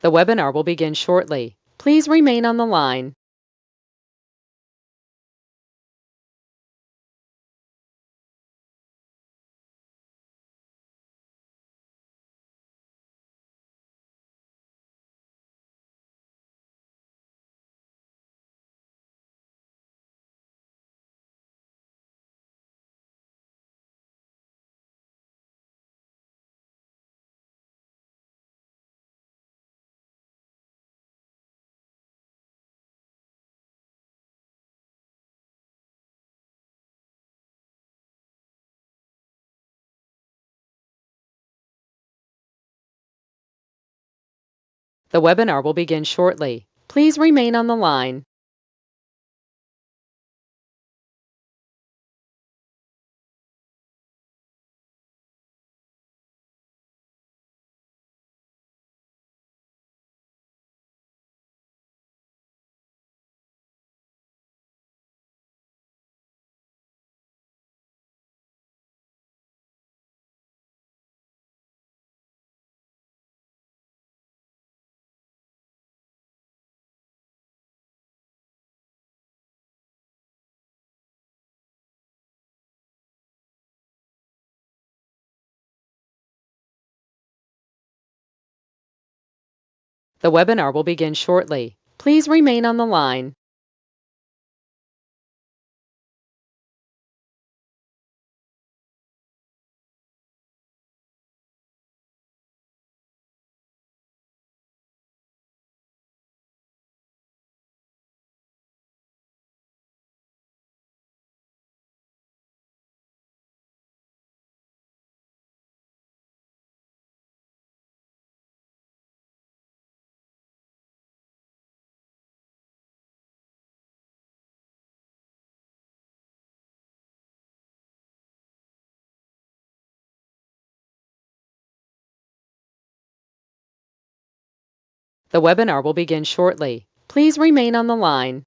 The webinar will begin shortly. Please remain on the line. The webinar will begin shortly. Please remain on the line. The webinar will begin shortly. Please remain on the line. The webinar will begin shortly. Please remain on the line.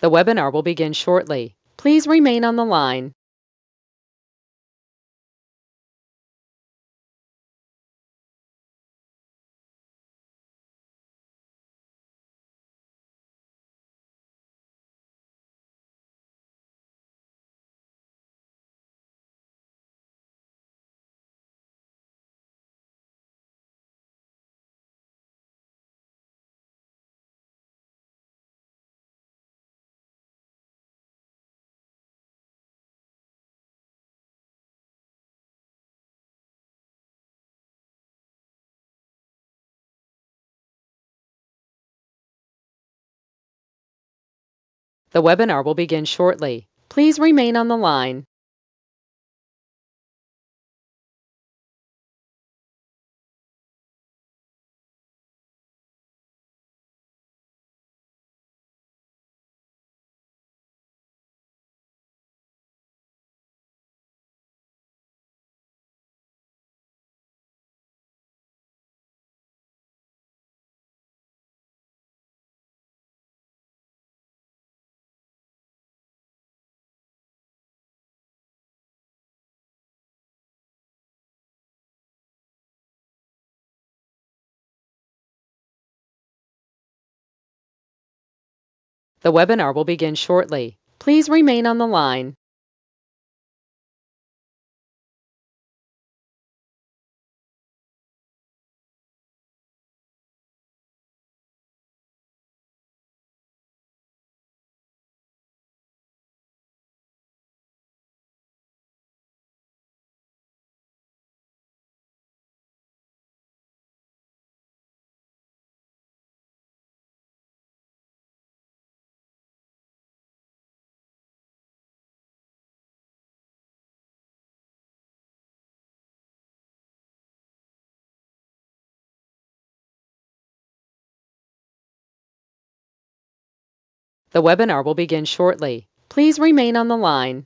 The webinar will begin shortly. Please remain on the line. The webinar will begin shortly. Please remain on the line. The webinar will begin shortly. Please remain on the line. The webinar will begin shortly. Please remain on the line.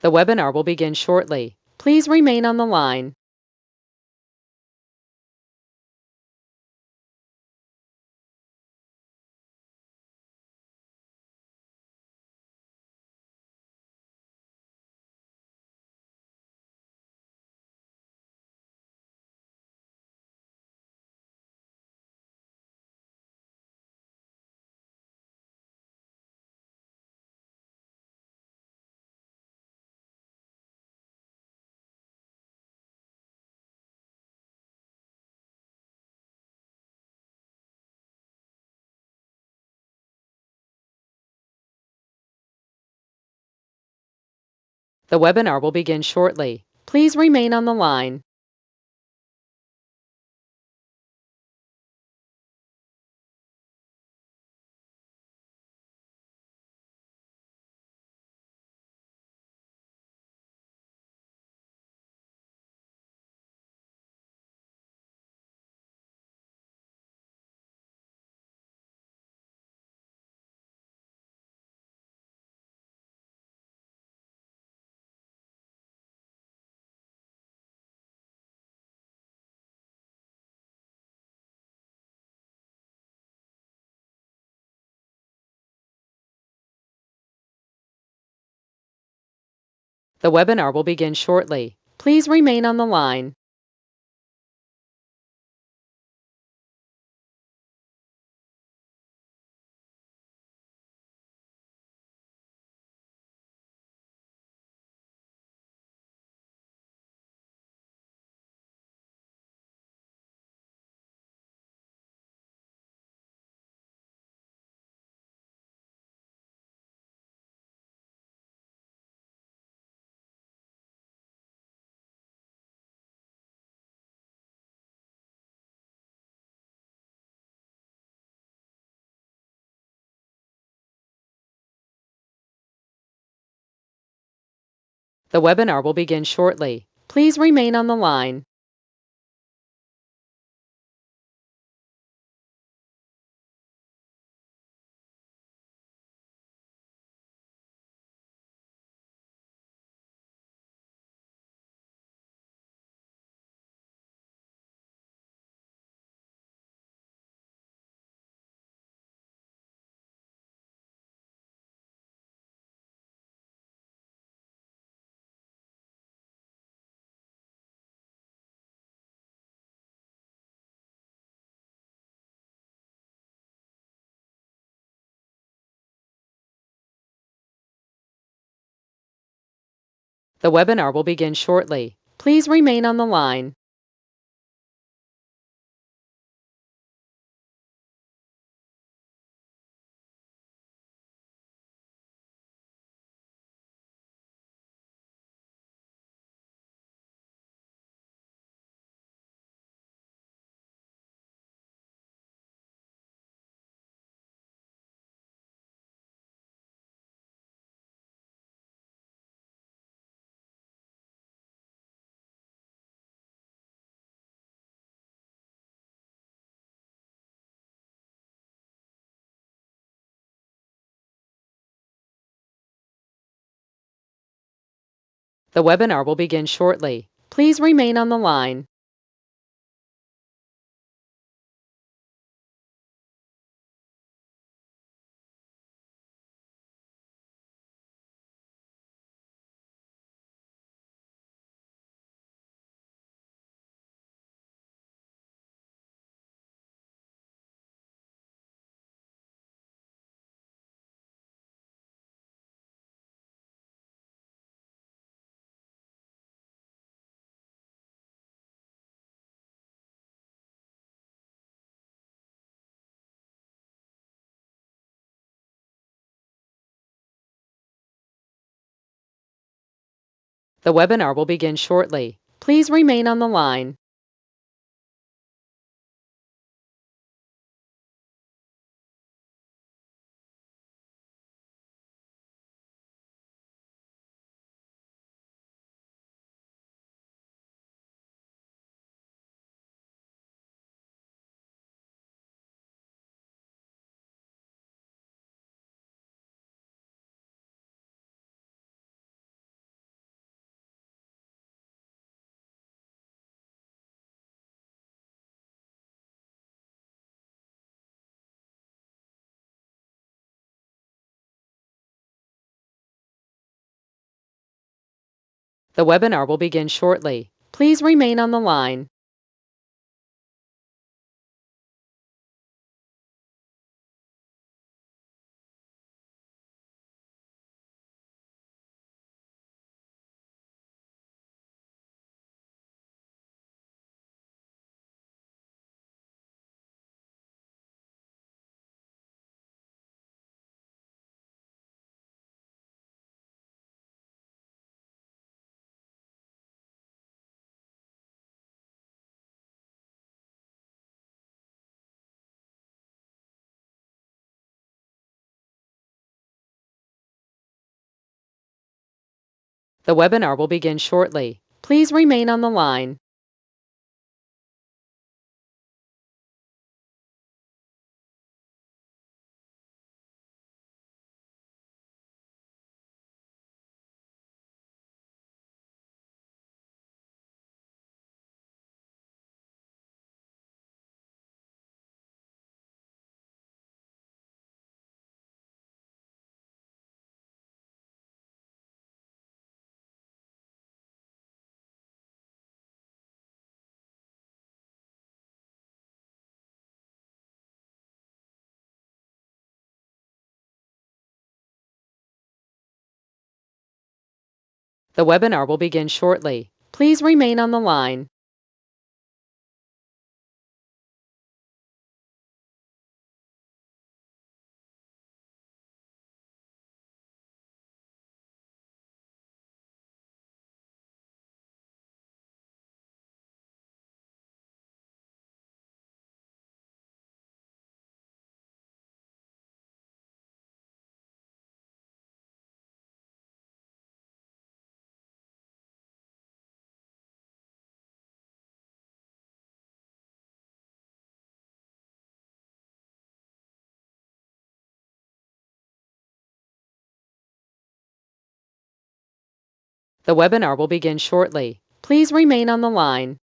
The webinar will begin shortly. Please remain on the line. The webinar will begin shortly. Please remain on the line. The webinar will begin shortly. Please remain on the line. The webinar will begin shortly. Please remain on the line. The webinar will begin shortly. Please remain on the line. The webinar will begin shortly. Please remain on the line. The webinar will begin shortly. Please remain on the line. The webinar will begin shortly. Please remain on the line. The webinar will begin shortly. Please remain on the line. The webinar will begin shortly. Please remain on the line. The webinar will begin shortly. Please remain on the line.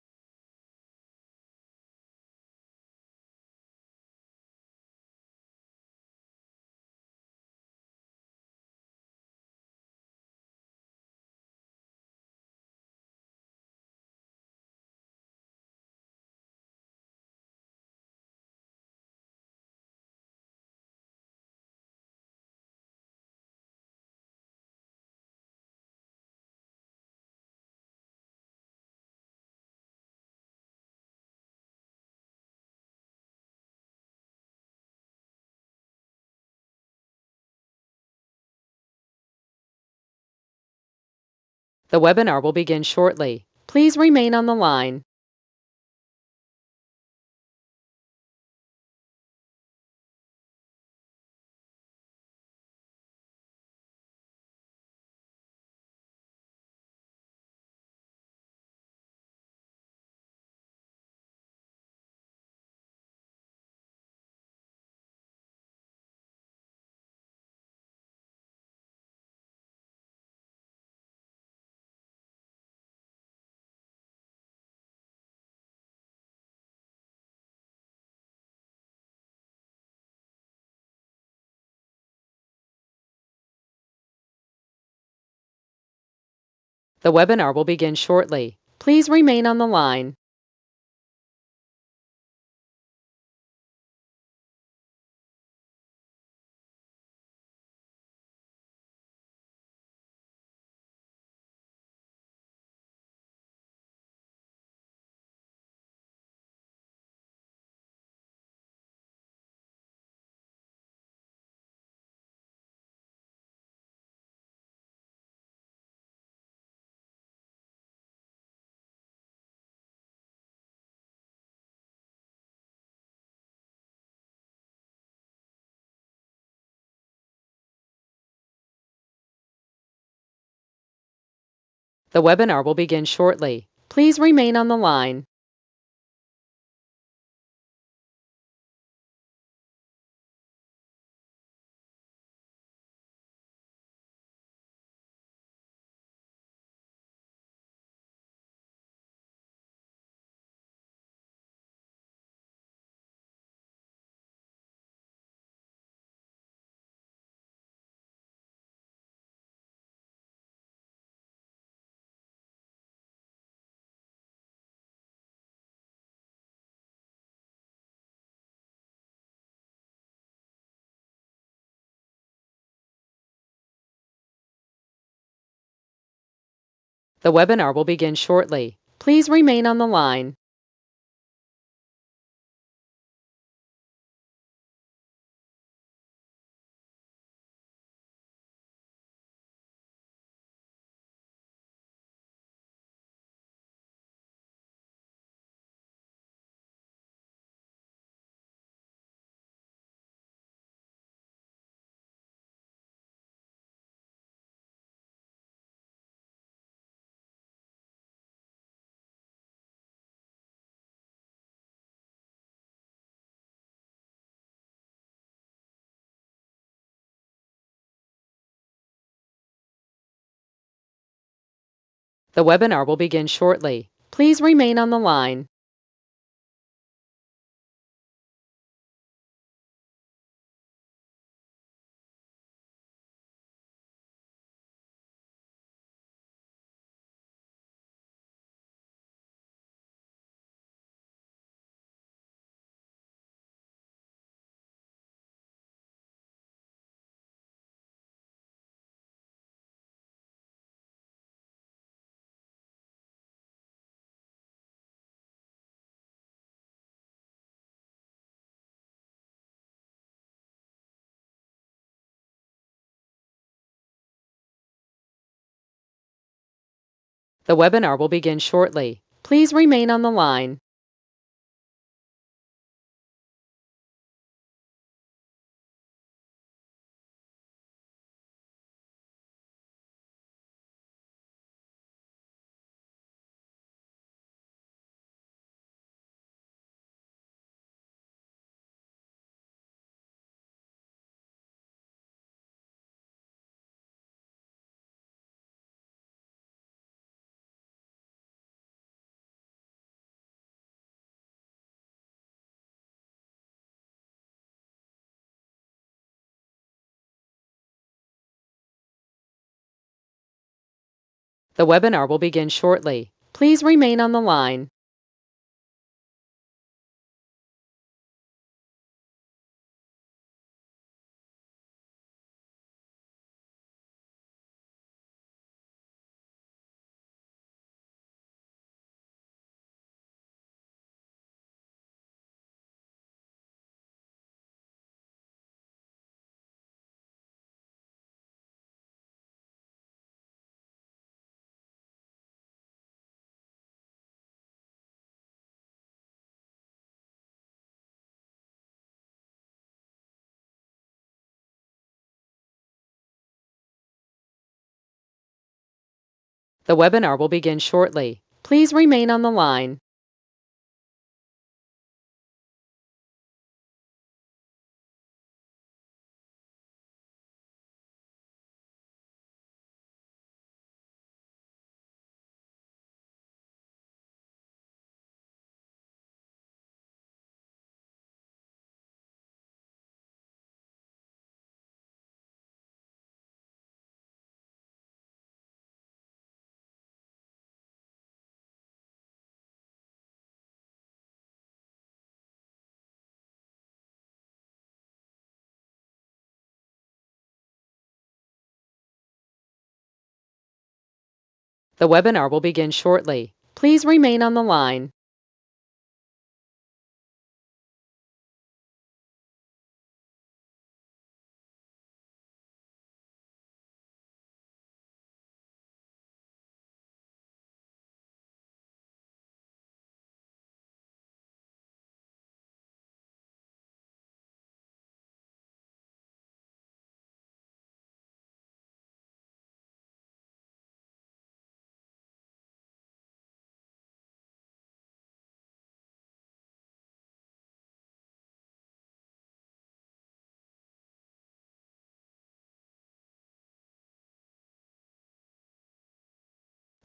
The webinar will begin shortly. Please remain on the line. The webinar will begin shortly. Please remain on the line. The webinar will begin shortly. Please remain on the line. The webinar will begin shortly. Please remain on the line. The webinar will begin shortly. Please remain on the line. The webinar will begin shortly. Please remain on the line. The webinar will begin shortly. Please remain on the line. The webinar will begin shortly. Please remain on the line. The webinar will begin shortly. Please remain on the line.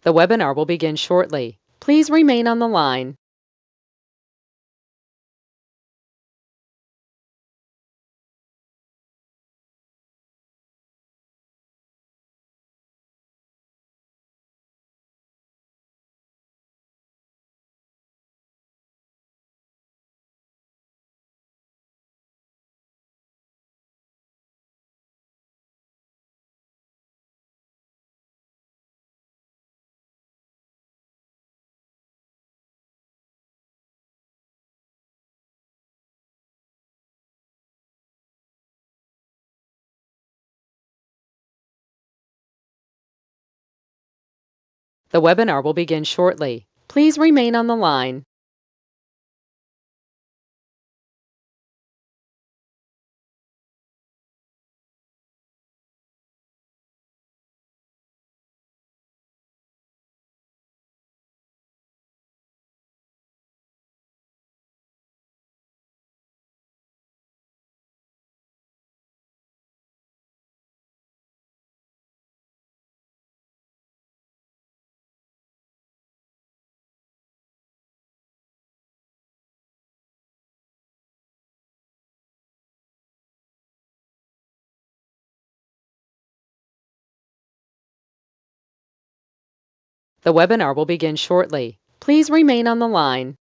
The webinar will begin shortly. Please remain on the line. The webinar will begin shortly. Please remain on the line. The webinar will begin shortly. Please remain on the line.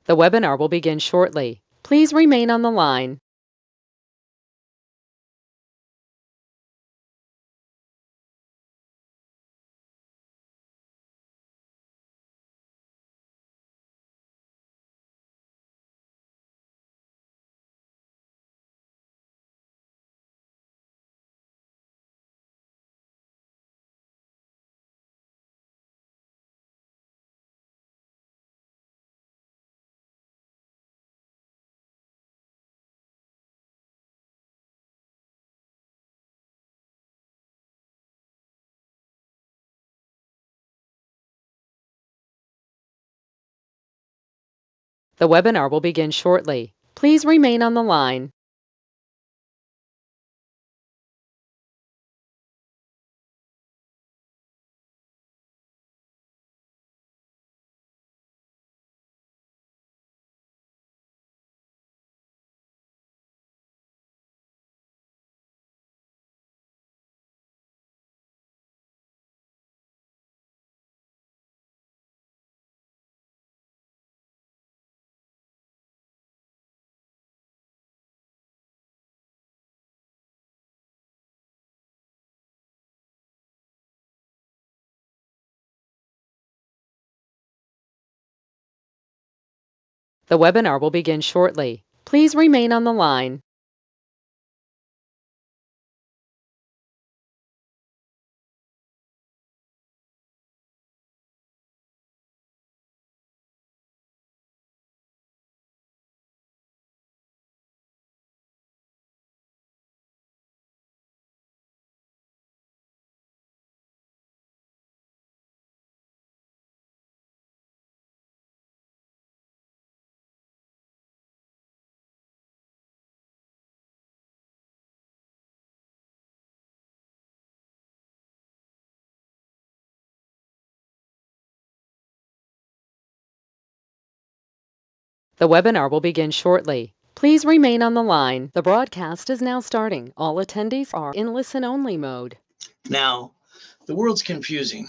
The webinar will begin shortly. Please remain on the line. The webinar will begin shortly. Please remain on the line. The webinar will begin shortly. Please remain on the line. The webinar will begin shortly. Please remain on the line. The broadcast is now starting. All attendees are in listen-only mode. Now, the world's confusing.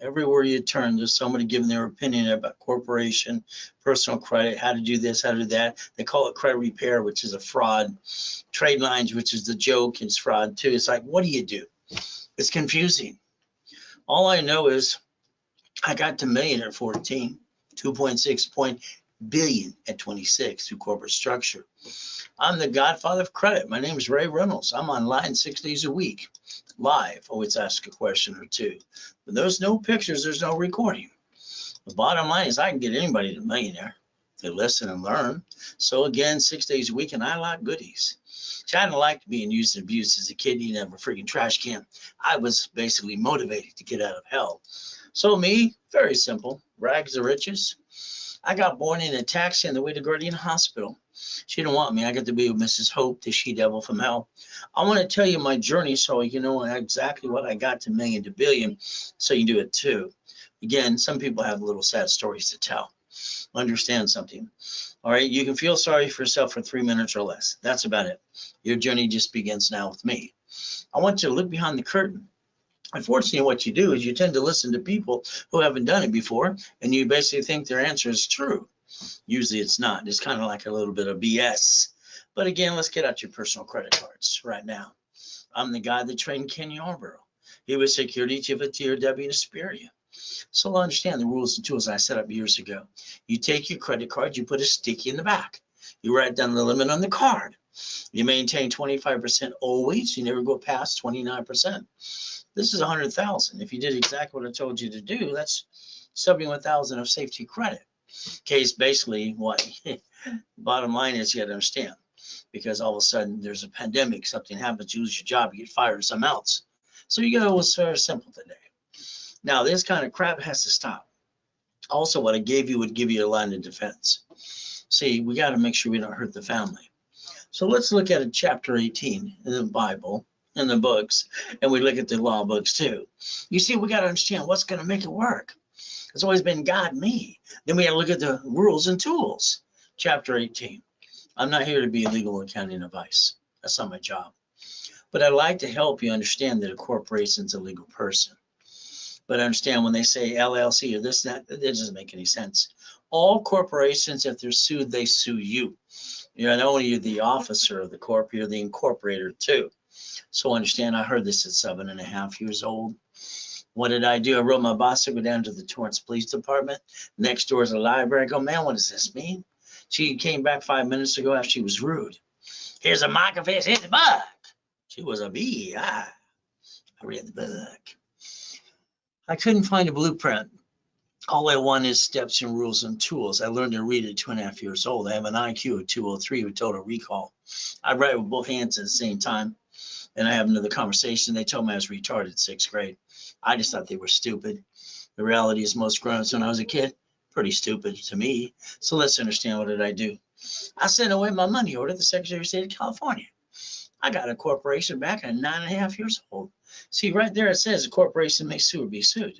Everywhere you turn, there's somebody giving their opinion about corporation, personal credit, how to do this, how to do that. They call it credit repair, which is a fraud. Trade lines, which is the joke, is fraud too. It's like, what do you do? It's confusing. All I know is I got to million at 14, 2.6 point. billion at 26 through corporate structure. I'm the godfather of credit. My name is Ray Reynolds. I'm online 6 days a week, live. Always ask a question or two. But there's no pictures, there's no recording. The bottom line is I can get anybody to millionaire. They listen and learn. So again, 6 days a week, and I like goodies. See, I didn't like being used and abused as a kid. You never freaking trash can. I was basically motivated to get out of hell. So me, very simple, rags to riches. I got born in a taxi on the way to Guardian Hospital. She didn't want me. I got to be with Mrs. Hope, the she-devil from hell. I want to tell you my journey so you know exactly what I got to million to billion, so you can do it too. Again, some people have little sad stories to tell. Understand something. All right, you can feel sorry for yourself for 3 minutes or less. That's about it. Your journey just begins now with me. I want you to look behind the curtain. Unfortunately, what you do is you tend to listen to people who haven't done it before, and you basically think their answer is true. Usually it's not. It's kind of like a little bit of BS. But again, let's get out your personal credit cards right now. I'm the guy that trained Ken Yarborough. He was security chief at TRW in Asperia. So understand the rules and tools I set up years ago. You take your credit card, you put a sticky in the back. You write down the limit on the card. You maintain 25% always. You never go past 29%. This is 100,000. If you did exactly what I told you to do, that's 71,000 of safety credit. Case basically what bottom line is you got to understand, because all of a sudden there's a pandemic, something happens, you lose your job, you get fired, or something else. So you go, it's very simple today. Now this kind of crap has to stop. Also, what I gave you would give you a line of defense. See, we got to make sure we don't hurt the family. So let's look at chapter 18 in the Bible, in the books, and we look at the law books too. You see, we got to understand what's going to make it work. It's always been God, me. Then we got to look at the rules and tools. Chapter 18. I'm not here to be legal accounting advice. That's not my job. But I'd like to help you understand that a corporation is a legal person. But understand when they say LLC or this, that doesn't make any sense. All corporations, if they're sued, they sue you. You're not only the officer of the corp, you're the incorporator too. So understand, I heard this at 7.5 years old. What did I do? I wrote my boss to go down to the Torrance Police Department. Next door is a library. I go, man, what does this mean? She came back 5 minutes ago after she was rude. Here's a microfiche, here's the book. She was a bee. I read the book. I couldn't find a blueprint. All I want is steps and rules and tools. I learned to read at 2.5 years old. I have an IQ of 203 with total recall. I write with both hands at the same time. And I have another conversation. They told me I was retarded in 6th grade. I just thought they were stupid. The reality is most grown-ups when I was a kid, pretty stupid to me. So let's understand, what did I do? I sent away my money order to the Secretary of State of California. I got a corporation back at 9.5 years old. See, right there it says a corporation may sue or be sued.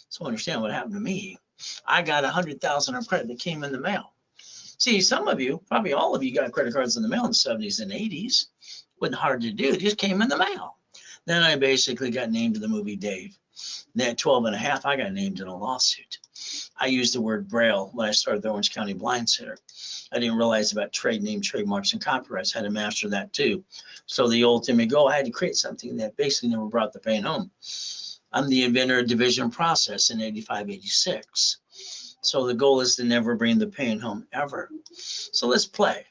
So understand what happened to me. I got 100,000 of credit that came in the mail. See, some of you, probably all of you, got credit cards in the mail in the 70s and 80s. Wasn't hard to do, it just came in the mail. Then I basically got named in the movie Dave. Then at 12.5, I got named in a lawsuit. I used the word Braille when I started the Orange County Blind Center. I didn't realize about trade name, trademarks, and copyrights. I had to master that too. So the ultimate goal, I had to create something that basically never brought the pain home. I'm the inventor of division process in 85, 86. So the goal is to never bring the pain home ever. So let's play.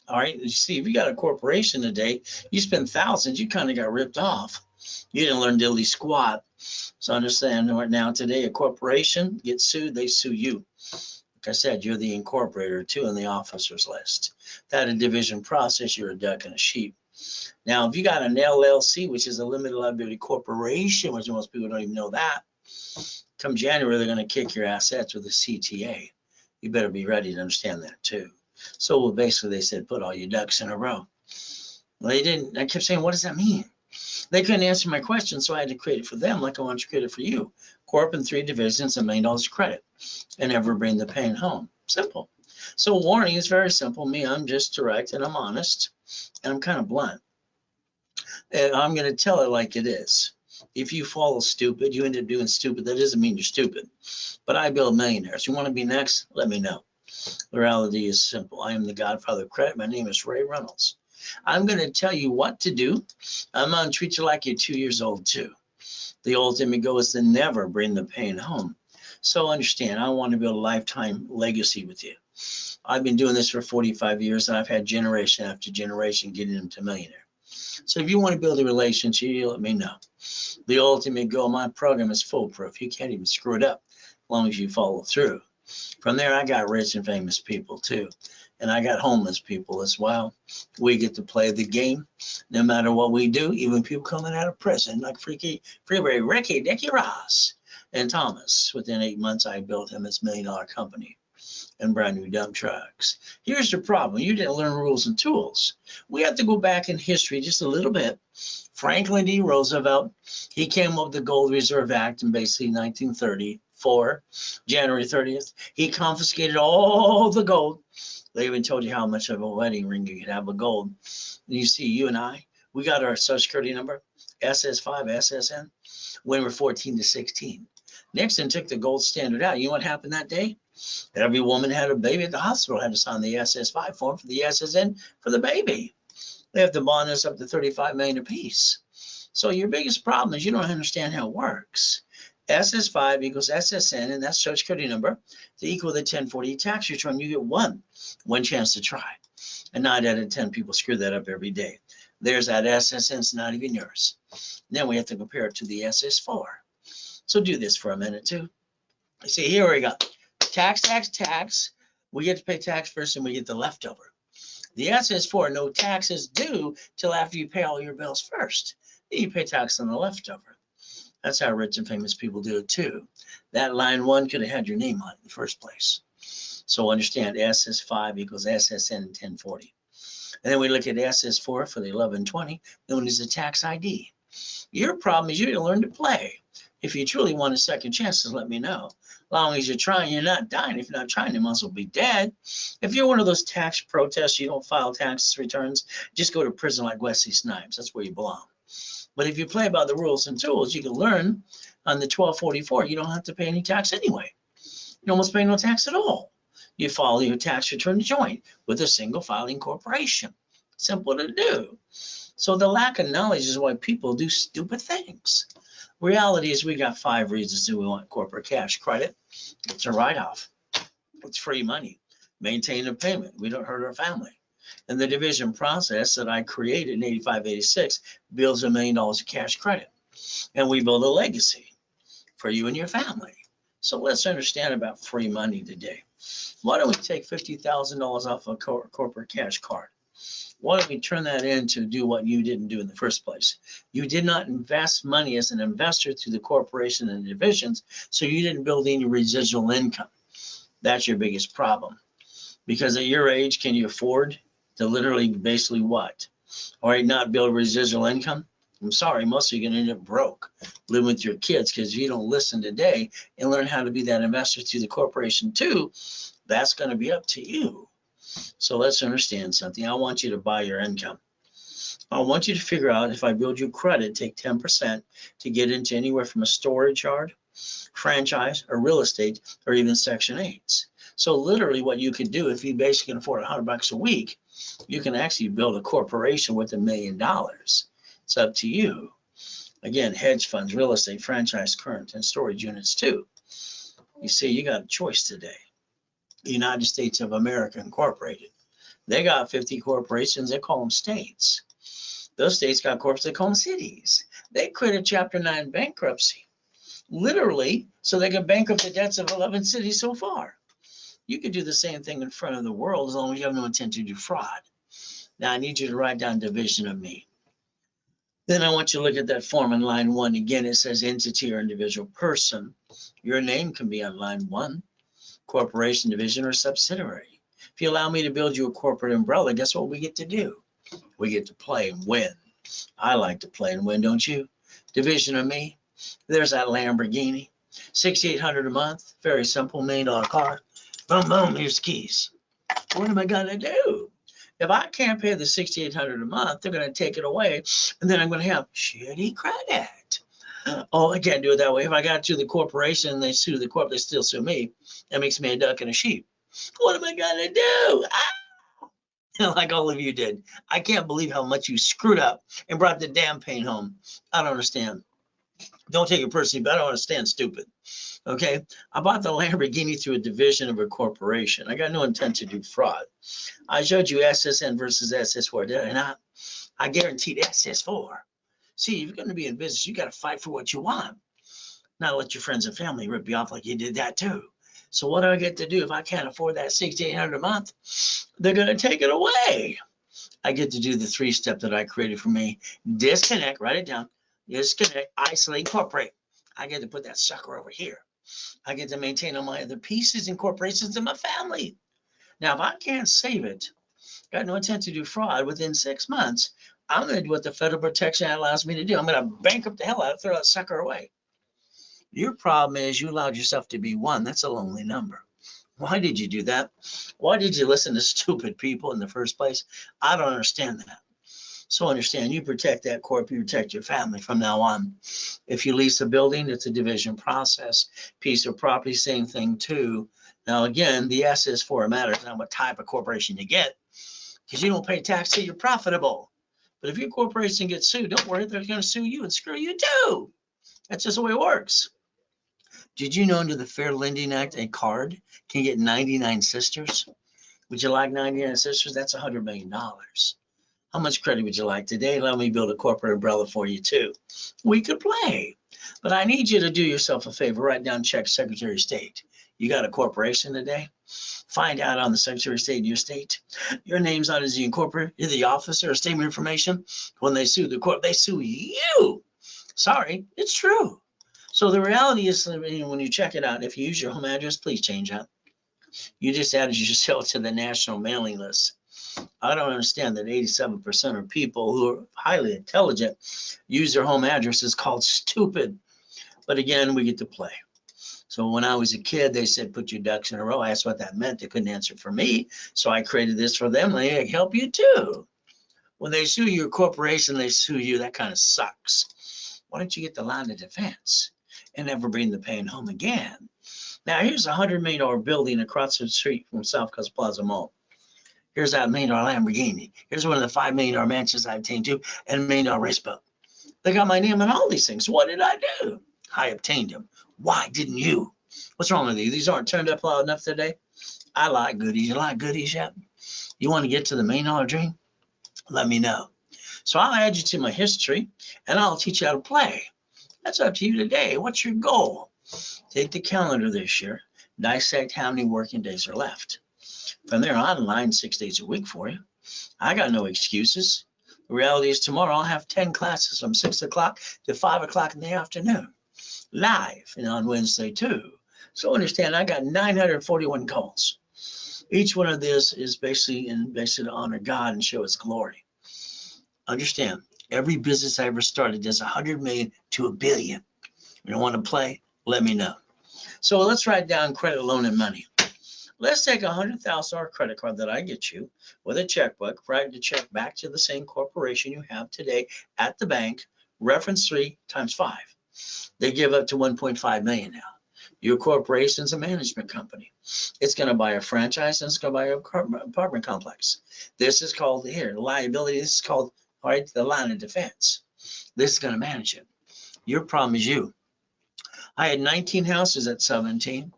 All right, you see, if you got a corporation today, you spend thousands, you kind of got ripped off. You didn't learn diddly squat. So understand right now today, a corporation gets sued, they sue you. Like I said, you're the incorporator too in the officers list. That a division process, you're a duck and a sheep. Now, if you got an LLC, which is a limited liability corporation, which most people don't even know that, come January, they're going to kick your assets with a CTA. You better be ready to understand that too. So basically they said, put all your ducks in a row. Well, they didn't. I kept saying, what does that mean? They couldn't answer my question, so I had to create it for them like I want to create it for you. Corp in 3 divisions, $1 million credit, and never bring the pain home. Simple. So warning is very simple. Me, I'm just direct and I'm honest, and I'm kind of blunt. And I'm going to tell it like it is. If you follow stupid, you end up doing stupid. That doesn't mean you're stupid. But I build millionaires. You want to be next? Let me know. The reality is simple. I am the godfather of credit. My name is Ray Reynolds. I'm going to tell you what to do. I'm going to treat you like you're 2 years old too. The ultimate goal is to never bring the pain home. So understand, I want to build a lifetime legacy with you. I've been doing this for 45 years, and I've had generation after generation getting them to millionaire. So if you want to build a relationship, you let me know. The ultimate goal of my program is foolproof. You can't even screw it up as long as you follow through. From there, I got rich and famous people too. And I got homeless people as well. We get to play the game no matter what we do, even people coming out of prison like Freeway Ricky, Dickie Ross, and Thomas. Within 8 months, I built him his $1 million company and brand new dump trucks. Here's the problem. You didn't learn rules and tools. We have to go back in history just a little bit. Franklin D. Roosevelt, he came up with the Gold Reserve Act in basically 1934, January 30th. He confiscated all the gold. They even told you how much of a wedding ring you could have of gold. And you see, you and I, we got our Social Security number, SS5, SSN, when we were 14 to 16. Nixon took the gold standard out. You know what happened that day? Every woman had a baby at the hospital had to sign the SS5 form for the SSN for the baby. They have to bond us up to $35 million apiece. So your biggest problem is you don't understand how it works. SS5 equals SSN, and that's Social Security number, to equal the 1040 tax return. You get one chance to try. And 9 out of 10 people screw that up every day. There's that SSN, it's not even yours. Then we have to compare it to the SS4. So do this for a minute too. See, here we go. Tax, tax, tax. We get to pay tax first and we get the leftover. The SS4, no taxes due till after you pay all your bills first. Then you pay tax on the leftover. That's how rich and famous people do it too. That line 1 could have had your name on it in the first place. So understand SS5 equals SSN 1040. And then we look at SS4 for the 1120, known as the tax ID. Your problem is you didn't learn to play. If you truly want a second chance, just let me know. As long as you're trying, you're not dying. If you're not trying, you must well be dead. If you're one of those tax protests, you don't file tax returns, just go to prison like Wesley Snipes. That's where you belong. But if you play by the rules and tools, you can learn on the 1244, you don't have to pay any tax anyway. You almost pay no tax at all. You file your tax return joint with a single filing corporation. Simple to do. So the lack of knowledge is why people do stupid things. Reality is we got 5 reasons that we want corporate cash credit. It's a write-off. It's free money. Maintain a payment. We don't hurt our family. And the division process that I created in 85, 86 builds $1 million of cash credit. And we build a legacy for you and your family. So let's understand about free money today. Why don't we take $50,000 off a corporate cash card? Why don't we turn that in to do what you didn't do in the first place? You did not invest money as an investor through the corporation and divisions, so you didn't build any residual income. That's your biggest problem. Because at your age, can you afford to literally basically what? All right, not build residual income? I'm sorry, most of you are going to end up broke, living with your kids, because if you don't listen today and learn how to be that investor through the corporation too, that's going to be up to you. So let's understand something. I want you to buy your income. I want you to figure out, if I build you credit, take 10% to get into anywhere from a storage yard, franchise, or real estate, or even Section 8s. So literally what you could do, if you basically can afford $100 a week, you can actually build a corporation with $1 million. It's up to you. Again, hedge funds, real estate, franchise, current, and storage units too. You see, you got a choice today. United States of America Incorporated. They got 50 corporations. They call them states. Those states got corporations. They call them cities. They created Chapter 9 bankruptcy, literally, so they could bankrupt the debts of 11 cities so far. You could do the same thing in front of the world as long as you have no intent to do fraud. Now, I need you to write down division of me. Then I want you to look at that form in line 1. Again, it says entity or individual person. Your name can be on line 1. Corporation, division, or subsidiary. If you allow me to build you a corporate umbrella, guess what we get to do? We get to play and win. I like to play and win, don't you? Division of me. There's that Lamborghini. $6,800 a month. Very simple, $1 million car. Boom, boom, here's the keys. What am I going to do? If I can't pay the $6,800 a month, they're going to take it away, and then I'm going to have shitty credit. Oh, I can't do it that way. If I got to the corporation and they sue the corp, they still sue me. That makes me a duck and a sheep. What am I going to do? Like all of you did. I can't believe how much you screwed up and brought the damn pain home. I don't understand. Don't take it personally, but I don't understand, stupid. Okay, I bought the Lamborghini through a division of a corporation. I got no intent to do fraud. I showed you SSN versus SS4, did I not? I guaranteed SS4. See, if you're going to be in business, you got to fight for what you want. Not let your friends and family rip you off like you did that too. So what do I get to do if I can't afford that $6,800 a month? They're going to take it away. I get to do the 3-step that I created for me. Disconnect, write it down. Disconnect, isolate, incorporate. I get to put that sucker over here. I get to maintain all my other pieces and corporations in my family. Now, if I can't save it, got no intent to do fraud within 6 months, I'm going to do what the Federal Protection Act allows me to do. I'm going to bankrupt the hell out of it, throw that sucker away. Your problem is you allowed yourself to be one. That's a lonely number. Why did you do that? Why did you listen to stupid people in the first place? I don't understand that. So understand, you protect that corp, you protect your family from now on. If you lease a building, it's a division process. Piece of property, same thing too. Now again, the SS4 matters not what type of corporation you get, because you don't pay tax till you're profitable. But if your corporation gets sued, don't worry, they're going to sue you and screw you too. That's just the way it works. Did you know under the Fair Lending Act, a card can get 99 sisters? Would you like 99 sisters? That's $100 million. How much credit would you like today? Let me build a corporate umbrella for you too. We could play, but I need you to do yourself a favor. Write down, check Secretary of State. You got a corporation today? Find out on the Secretary of State in your state. Your name's on as the incorporator, you're the officer of statement of information. When they sue the corp, they sue you. Sorry, it's true. So the reality is, when you check it out, if you use your home address, please change that. You just added yourself to the national mailing list. I don't understand that 87% of people who are highly intelligent use their home address. It's called stupid. But again, we get to play. So when I was a kid, they said, put your ducks in a row. I asked what that meant. They couldn't answer for me. So I created this for them. They help you too. When they sue your corporation, they sue you. That kind of sucks. Why don't you get the line of defense and never bring the pain home again? Now, here's a $100 million building across the street from South Coast Plaza Mall. Here's that $1 million Lamborghini. Here's one of the $5 million mansions I obtained too, and $1 million race boat. They got my name on all these things. What did I do? I obtained them. Why didn't you? What's wrong with you? These aren't turned up loud enough today. I like goodies. You like goodies yet? You want to get to the $1 million dream? Let me know. So I'll add you to my history, and I'll teach you how to play. That's up to you today. What's your goal? Take the calendar this year. Dissect how many working days are left. From there, I'm online 6 days a week for you. I got no excuses. The reality is tomorrow I'll have 10 classes from 6 o'clock to 5 o'clock in the afternoon, live, and on Wednesday too. So understand, I got 941 calls. Each one of this is basically to honor God and show His glory. Understand, every business I ever started does 100 million to 1 billion. You don't want to play? Let me know. So let's write down credit, loan, and money. Let's take a $100,000 credit card that I get you with a checkbook, write the check back to the same corporation you have today at the bank, reference 3 times 5. They give up to 1.5 million now. Your corporation's a management company. It's going to buy a franchise and it's going to buy an apartment complex. This is called here, liability. This is called, all right, the line of defense. This is going to manage it. Your problem is you. I had 19 houses at 17.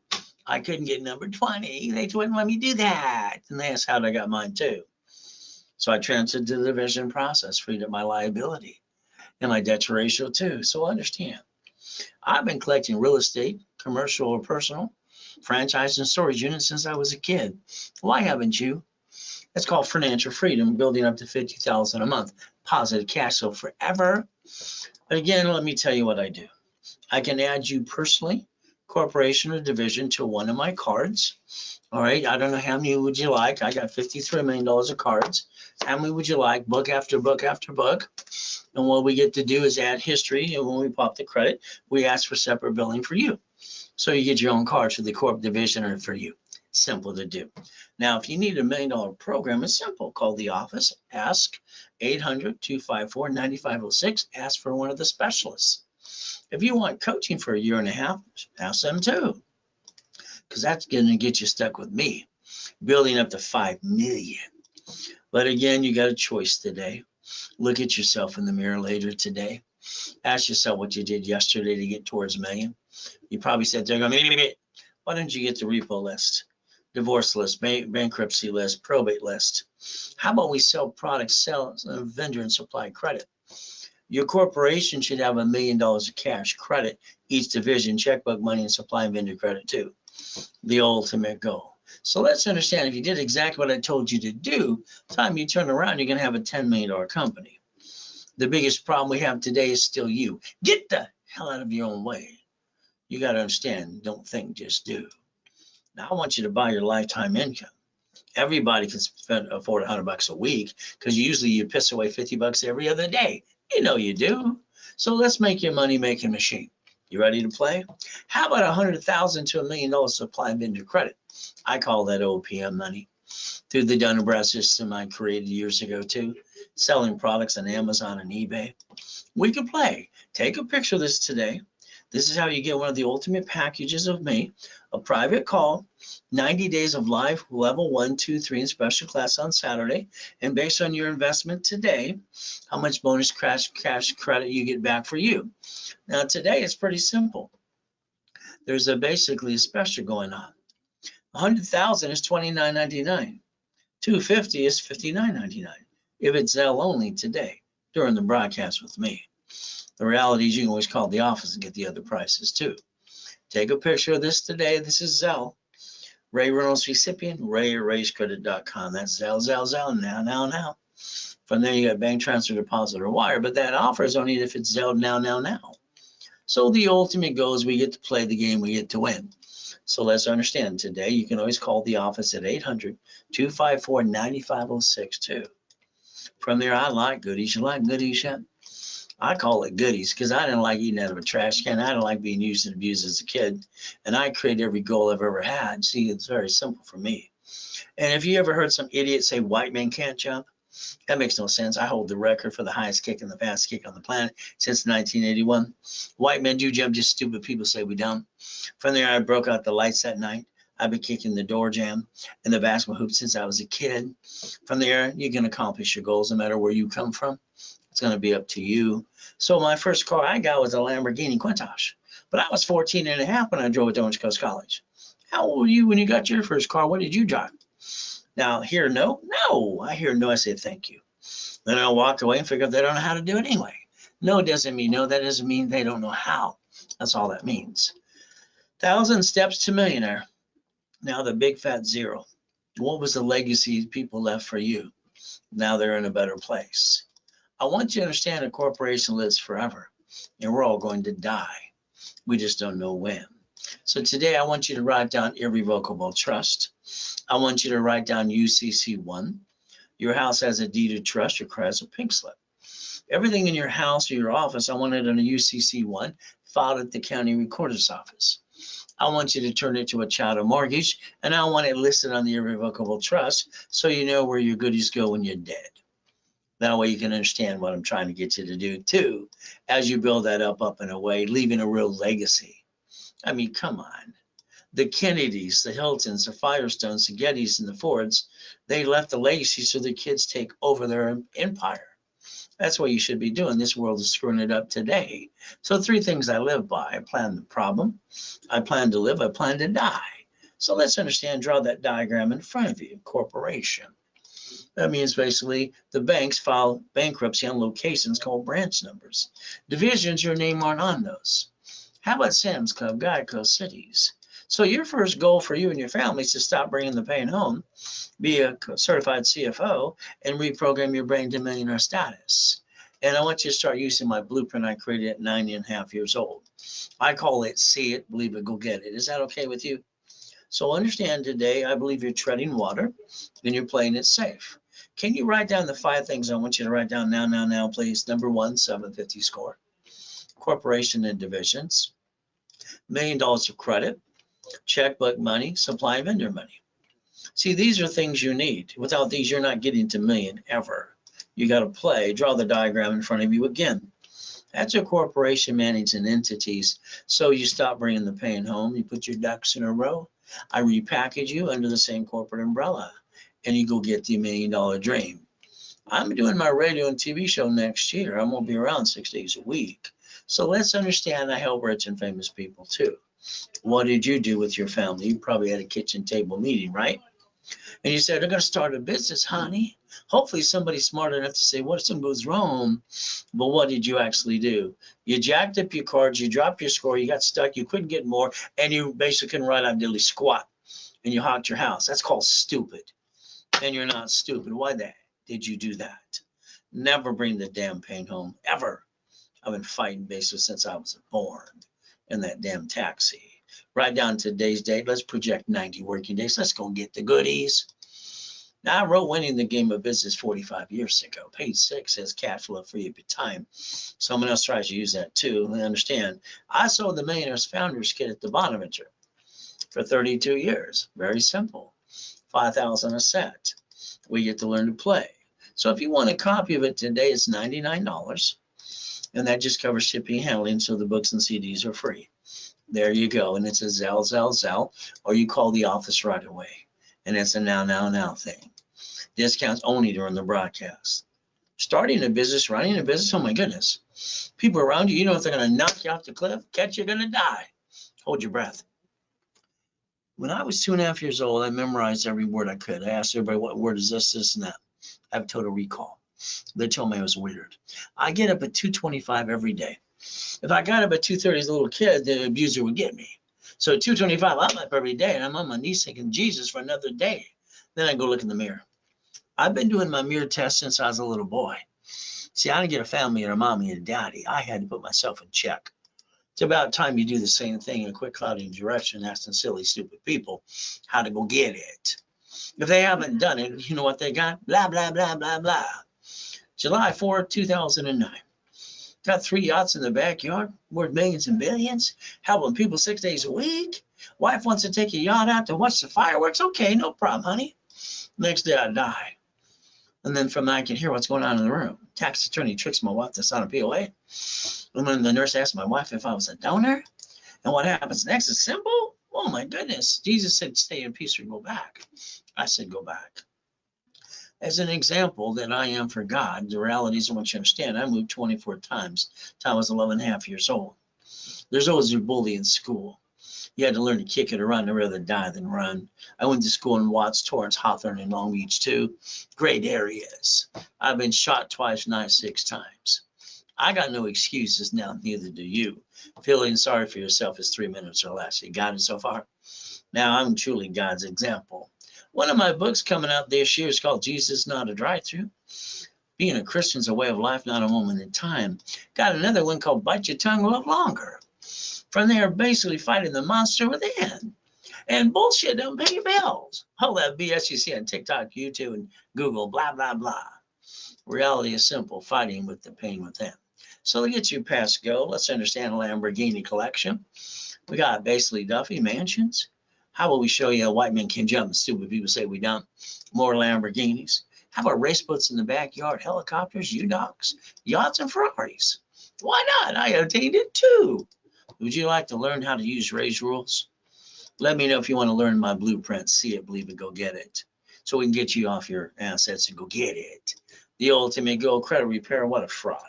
I couldn't get number 20. They wouldn't let me do that. And they asked how I got mine too. So I transferred to the division process, freed up my liability and my debt to ratio too. So understand, I've been collecting real estate, commercial or personal, franchise and storage units since I was a kid. Why haven't you? It's called financial freedom, building up to $50,000 a month, positive cash flow forever. But again, let me tell you what I do. I can add you personally, corporation or division, to one of my cards. All right, I don't know how many would you like. I got $53 million of cards. How many would you like? Book after book after book. And what we get to do is add history. And when we pop the credit, we ask for separate billing for you. So you get your own cards for the corp, division, or for you. Simple to do. Now, if you need a $1 million program, it's simple. Call the office, ask 800-254-9506. Ask for one of the specialists. If you want coaching for a year and a half, ask them too, because that's going to get you stuck with me, building up to 5 million. But again, you got a choice today. Look at yourself in the mirror later today. Ask yourself what you did yesterday to get towards a million. You probably said they're going to, why don't you get the repo list, divorce list, bankruptcy list, probate list? How about we sell products, sell vendor and supply credit? Your corporation should have $1 million of cash credit, each division, checkbook money, and supply and vendor credit too. The ultimate goal. So let's understand, if you did exactly what I told you to do, time you turn around, you're going to have a $10 million company. The biggest problem we have today is still you. Get the hell out of your own way. You got to understand, don't think, just do. Now I want you to buy your lifetime income. Everybody can afford $100 a week, because usually you piss away $50 every other day. You know you do. So let's make your money making machine. You ready to play? How about $100,000 to $1 million supply and vendor credit? I call that OPM money. Through the Dun & Bradstreet system I created years ago too, selling products on Amazon and eBay. We can play. Take a picture of this today. This is how you get one of the ultimate packages of me, a private call, 90 days of live level 1, 2, 3 and special class on Saturday. And based on your investment today, how much bonus cash credit you get back for you. Now today it's pretty simple. There's basically a special going on. 100,000 is $29.99. 250 is $59.99. If it's Zelle only today during the broadcast with me. The reality is you can always call the office and get the other prices too. Take a picture of this today. This is Zelle. Ray Reynolds recipient, ray@rayscredit.com. That's Zelle, now. From there you got bank transfer, deposit, or wire, but that offer is only if it's Zelle now. So the ultimate goal is we get to play the game, we get to win. So let's understand today, you can always call the office at 800-254-9506 too. From there, I like goodies. You like goodies yet? I call it goodies because I didn't like eating out of a trash can. I didn't like being used and abused as a kid. And I created every goal I've ever had. See, it's very simple for me. And if you ever heard some idiot say white men can't jump, that makes no sense. I hold the record for the highest kick and the fastest kick on the planet since 1981. White men do jump, just stupid people say we don't. From there, I broke out the lights that night. I've been kicking the door jam and the basketball hoop since I was a kid. From there, you can accomplish your goals no matter where you come from. It's going to be up to you. So my first car I got was a Lamborghini Countach. But I was 14 and a half when I drove it to Orange Coast College. How old were you when you got your first car? What did you drive? Now, hear no? No. I hear no. I say thank you. Then I'll walk away and figure out they don't know how to do it anyway. No doesn't mean no. That doesn't mean they don't know how. That's all that means. 1,000 steps to millionaire. Now the big fat zero. What was the legacy people left for you? Now they're in a better place. I want you to understand a corporation lives forever, and we're all going to die. We just don't know when. So today I want you to write down irrevocable trust. I want you to write down UCC1. Your house has a deed of trust. Your car has a pink slip. Everything in your house or your office, I want it on a UCC1 filed at the county recorder's office. I want you to turn it to a chattel mortgage, and I want it listed on the irrevocable trust so you know where your goodies go when you're dead. That way you can understand what I'm trying to get you to do too, as you build that up and away, leaving a real legacy. I mean, come on. The Kennedys, the Hiltons, the Firestones, the Gettys, and the Fords, they left a legacy so their kids take over their empire. That's what you should be doing. This world is screwing it up today. So 3 things I live by. I plan the problem. I plan to live. I plan to die. So let's understand, draw that diagram in front of you, corporation. That means basically the banks file bankruptcy on locations called branch numbers. Divisions, your name aren't on those. How about Sam's Club, Geico, cities? So your first goal for you and your family is to stop bringing the pain home, be a certified CFO, and reprogram your brain to millionaire status. And I want you to start using my blueprint I created at 9.5 years old. I call it see it, believe it, go get it. Is that okay with you? So understand today, I believe you're treading water and you're playing it safe. Can you write down the 5 things I want you to write down now, please? Number 1, 750 score. Corporation and divisions. $1 million of credit. Checkbook money, supply vendor money. See, these are things you need. Without these, you're not getting to million ever. You got to play. Draw the diagram in front of you again. That's a corporation managing entities. So you stop bringing the pain home. You put your ducks in a row. I repackage you under the same corporate umbrella, and you go get the $1 million dream. I'm doing my radio and TV show next year. I'm going to be around 6 days a week. So let's understand I help rich and famous people too. What did you do with your family? You probably had a kitchen table meeting, right? And you said, they're going to start a business, honey. Hopefully somebody's smart enough to say, what if something goes wrong? But what did you actually do? You jacked up your cards, you dropped your score, you got stuck, you couldn't get more, and you basically couldn't write out diddly squat. And you honked your house. That's called stupid. And you're not stupid. Why did you do that? Never bring the damn pain home, ever. I've been fighting basically since I was born in that damn taxi. Right down to today's date, let's project 90 working days. Let's go get the goodies. Now, I wrote Winning the Game of Business 45 years ago. Page 6 says cash flow for your time. Someone else tries to use that too. I understand. I sold the Millionaire's Founders Kit at the Bonaventure for 32 years. Very simple. $5,000 a set. We get to learn to play. So if you want a copy of it today, it's $99. And that just covers shipping and handling, so the books and CDs are free. There you go. And it's a Zell, or you call the office right away. And it's a now thing. Discounts only during the broadcast. Starting a business, running a business, oh my goodness. People around you, you know if they're going to knock you off the cliff, catch you're going to die. Hold your breath. When I was 2.5 years old, I memorized every word I could. I asked everybody, what word is this, and that. I have total recall. They told me I was weird. I get up at 2:25 every day. If I got up at 2:30 as a little kid, the abuser would get me. So at 2:25, I'm up every day, and I'm on my knees thanking Jesus for another day. Then I go look in the mirror. I've been doing my mirror test since I was a little boy. See, I didn't get a family or a mommy and a daddy. I had to put myself in check. It's about time you do the same thing and quit clouding direction, asking silly, stupid people how to go get it. If they haven't done it, you know what they got? Blah, blah, blah, blah, blah. July 4, 2009. Got 3 yachts in the backyard, worth millions and billions, helping people 6 days a week. Wife wants to take a yacht out to watch the fireworks. Okay, no problem, honey. Next day I die. And then from there I can hear what's going on in the room. Tax attorney tricks my wife to sign a POA. And when the nurse asked my wife if I was a donor, and what happens next is simple. Oh my goodness. Jesus said, stay in peace or go back. I said, go back. As an example that I am for God, the reality is I want you to understand, I moved 24 times till I was 11.5 years old. There's always a bully in school. You had to learn to kick it or run. I'd rather die than run. I went to school in Watts, Torrance, Hawthorne, and Long Beach too. Great areas. I've been shot twice, knifed 6 times. I got no excuses now, neither do you. Feeling sorry for yourself is 3 minutes or less. You got it so far? Now I'm truly God's example. One of my books coming out this year is called Jesus Not a Drive-Thru. Being a Christian is a way of life, not a moment in time. Got another one called Bite Your Tongue, Live Longer. From there, basically fighting the monster within. And bullshit don't pay your bills. All that BS you see on TikTok, YouTube, and Google, blah, blah, blah. Reality is simple, fighting with the pain within. So to get you past go, let's understand a Lamborghini collection. We got basically Duffy mansions. How about we show you a white man can jump and stupid people say we don't? More Lamborghinis. How about race boats in the backyard, helicopters, U-Docks, yachts, and Ferraris? Why not? I obtained it too. Would you like to learn how to use Ray's rules? Let me know if you want to learn my blueprint. See it, believe it, go get it. So we can get you off your assets and go get it. The ultimate gold credit repair, what a fraud.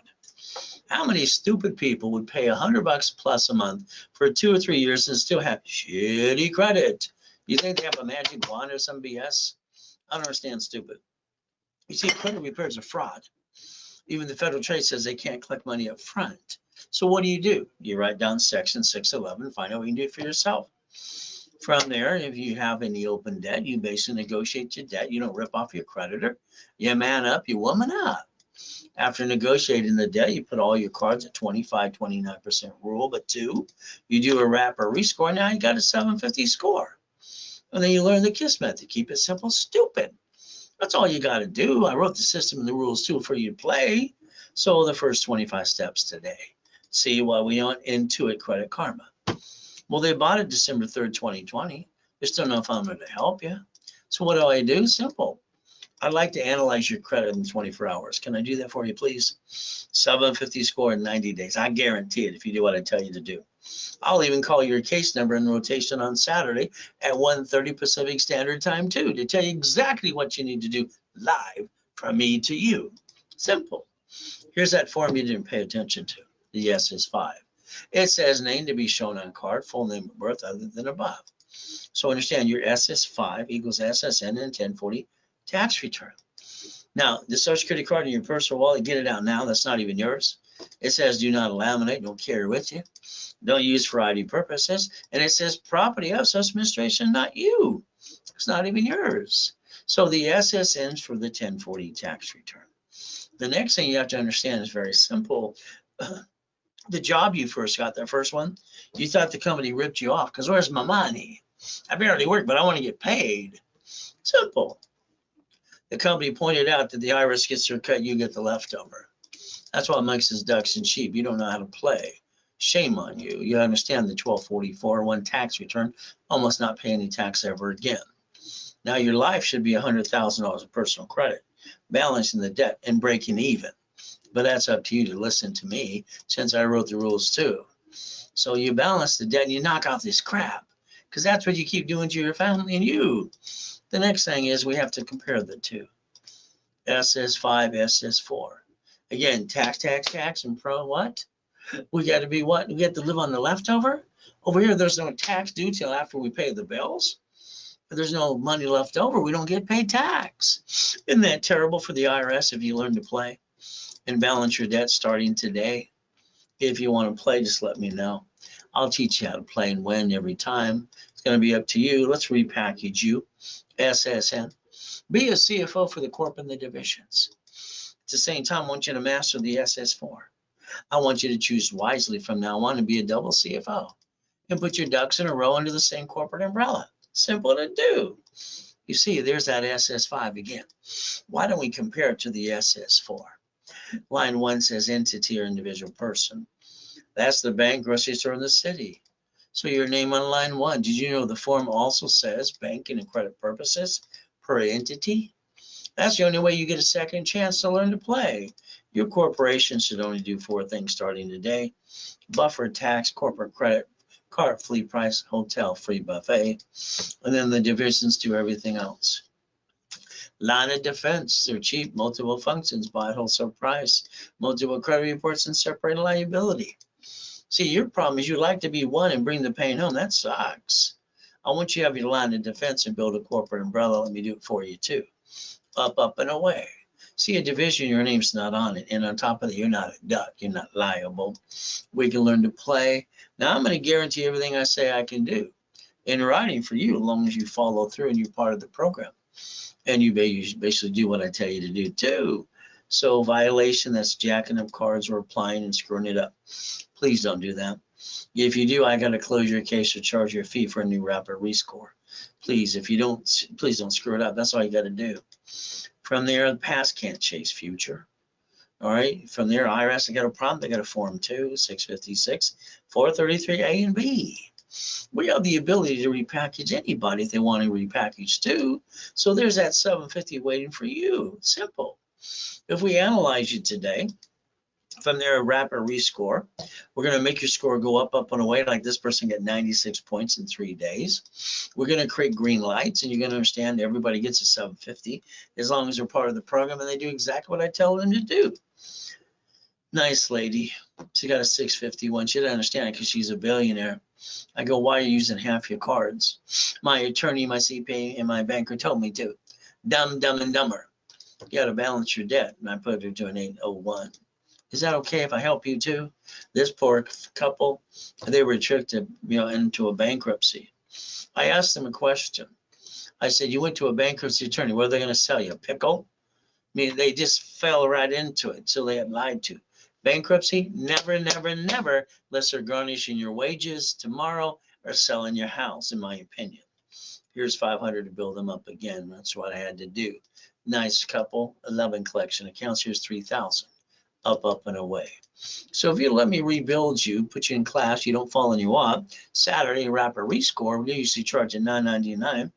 How many stupid people would pay $100 plus a month for 2 or 3 years and still have shitty credit? You think they have a magic wand or some BS? I don't understand, stupid. You see, credit repair is a fraud. Even the Federal Trade says they can't collect money up front. So what do? You write down section 611, find out what you can do for yourself. From there, if you have any open debt, you basically negotiate your debt. You don't rip off your creditor. You man up, you woman up. After negotiating the debt, you put all your cards at 25, 29% rule, but 2, you do a wrap or rescore. Now you got a 750 score. And then you learn the KISS method. Keep it simple, stupid. That's all you got to do. I wrote the system and the rules too for you to play. So the first 25 steps today. See why we aren't into it, Credit Karma. Well, they bought it December 3rd, 2020. There's still no phone number to help you. So what do? Simple. I'd like to analyze your credit in 24 hours. Can I do that for you, please? 750 score in 90 days. I guarantee it if you do what I tell you to do. I'll even call your case number in rotation on Saturday at 1:30 Pacific Standard Time, too, to tell you exactly what you need to do live from me to you. Simple. Here's that form you didn't pay attention to, the SS5. It says name to be shown on card, full name of birth other than above. So understand your SS5 equals SSN and 1040 tax return. Now, the Social Security card in your personal wallet, get it out now. That's not even yours. It says do not laminate, don't carry with you. Don't use for ID purposes. And it says property of Social Administration, not you. It's not even yours. So the SSN's for the 1040 tax return. The next thing you have to understand is very simple. The job you first got, that first one, you thought the company ripped you off because where's my money? I barely work, but I want to get paid. Simple. The company pointed out that the IRS gets their cut, you get the leftover. That's what makes us ducks and sheep. You don't know how to play. Shame on you. You understand the 1244 one tax return, almost not pay any tax ever again. Now your life should be $100,000 of personal credit, balancing the debt and breaking even. But that's up to you to listen to me since I wrote the rules too. So you balance the debt and you knock off this crap because that's what you keep doing to your family and you. The next thing is we have to compare the two. SS5, SS4. Again, tax, and pro what? We got to be what? We get to live on the leftover? Over here, there's no tax due till after we pay the bills. If there's no money left over, we don't get paid tax. Isn't that terrible for the IRS if you learn to play and balance your debt starting today? If you want to play, just let me know. I'll teach you how to play and win every time. It's going to be up to you. Let's repackage you. SSN. Be a CFO for the corp and the divisions. At the same time, I want you to master the SS4. I want you to choose wisely from now on and be a double CFO and put your ducks in a row under the same corporate umbrella. Simple to do. You see, there's that SS5 again. Why don't we compare it to the SS4? Line 1 says entity or individual person. That's the bank, grocery store in the city. So your name on line 1. Did you know the form also says banking and credit purposes per entity? That's the only way you get a second chance to learn to play. Your corporation should only do 4 things starting today: buffer, tax, corporate credit, car, fleet price, hotel, free buffet, and then the divisions do everything else. Line of defense, they're cheap, multiple functions, buy at wholesale price, multiple credit reports, and separate liability. See, your problem is you like to be one and bring the pain home. That sucks. I want you to have your line of defense and build a corporate umbrella. Let me do it for you too. Up, and away. See, a division, your name's not on it. And on top of that, you're not a duck. You're not liable. We can learn to play. Now, I'm going to guarantee everything I say I can do in writing for you, as long as you follow through and you're part of the program. And you basically do what I tell you to do too. So violation, that's jacking up cards or applying and screwing it up. Please don't do that. If you do, I got to close your case or charge your fee for a new rapid rescore. Please, if you don't, please don't screw it up. That's all you got to do. From there, the past can't chase future. All right. From there, IRS, I got a problem. They got a form 2, 656, 433A and B. We have the ability to repackage anybody if they want to repackage too. So there's that 750 waiting for you. Simple. If we analyze you today, from there, a rapid rescore, we're going to make your score go up and away. Like this person got 96 points in 3 days. We're going to create green lights, and you're going to understand everybody gets a 750 as long as they're part of the program and they do exactly what I tell them to do. Nice lady. She got a 651. She didn't understand it because she's a billionaire. I go, why are you using half your cards? My attorney, my CPA, and my banker told me to. Dumb, and dumber. You got to balance your debt. And I put her to an 801. Is that okay if I help you too? This poor couple, they were tricked into a bankruptcy. I asked them a question. I said, you went to a bankruptcy attorney. What are they going to sell you? A pickle? I mean, they just fell right into it. So they had lied to. Bankruptcy, never, unless they're garnishing your wages tomorrow or selling your house, in my opinion. Here's 500 to build them up again. That's what I had to do. Nice couple, 11 collection accounts. Here's 3,000. Up and away. So if you let me rebuild you, put you in class, you don't fall and you up. Saturday, rapid rescore, we usually charge you $9.99.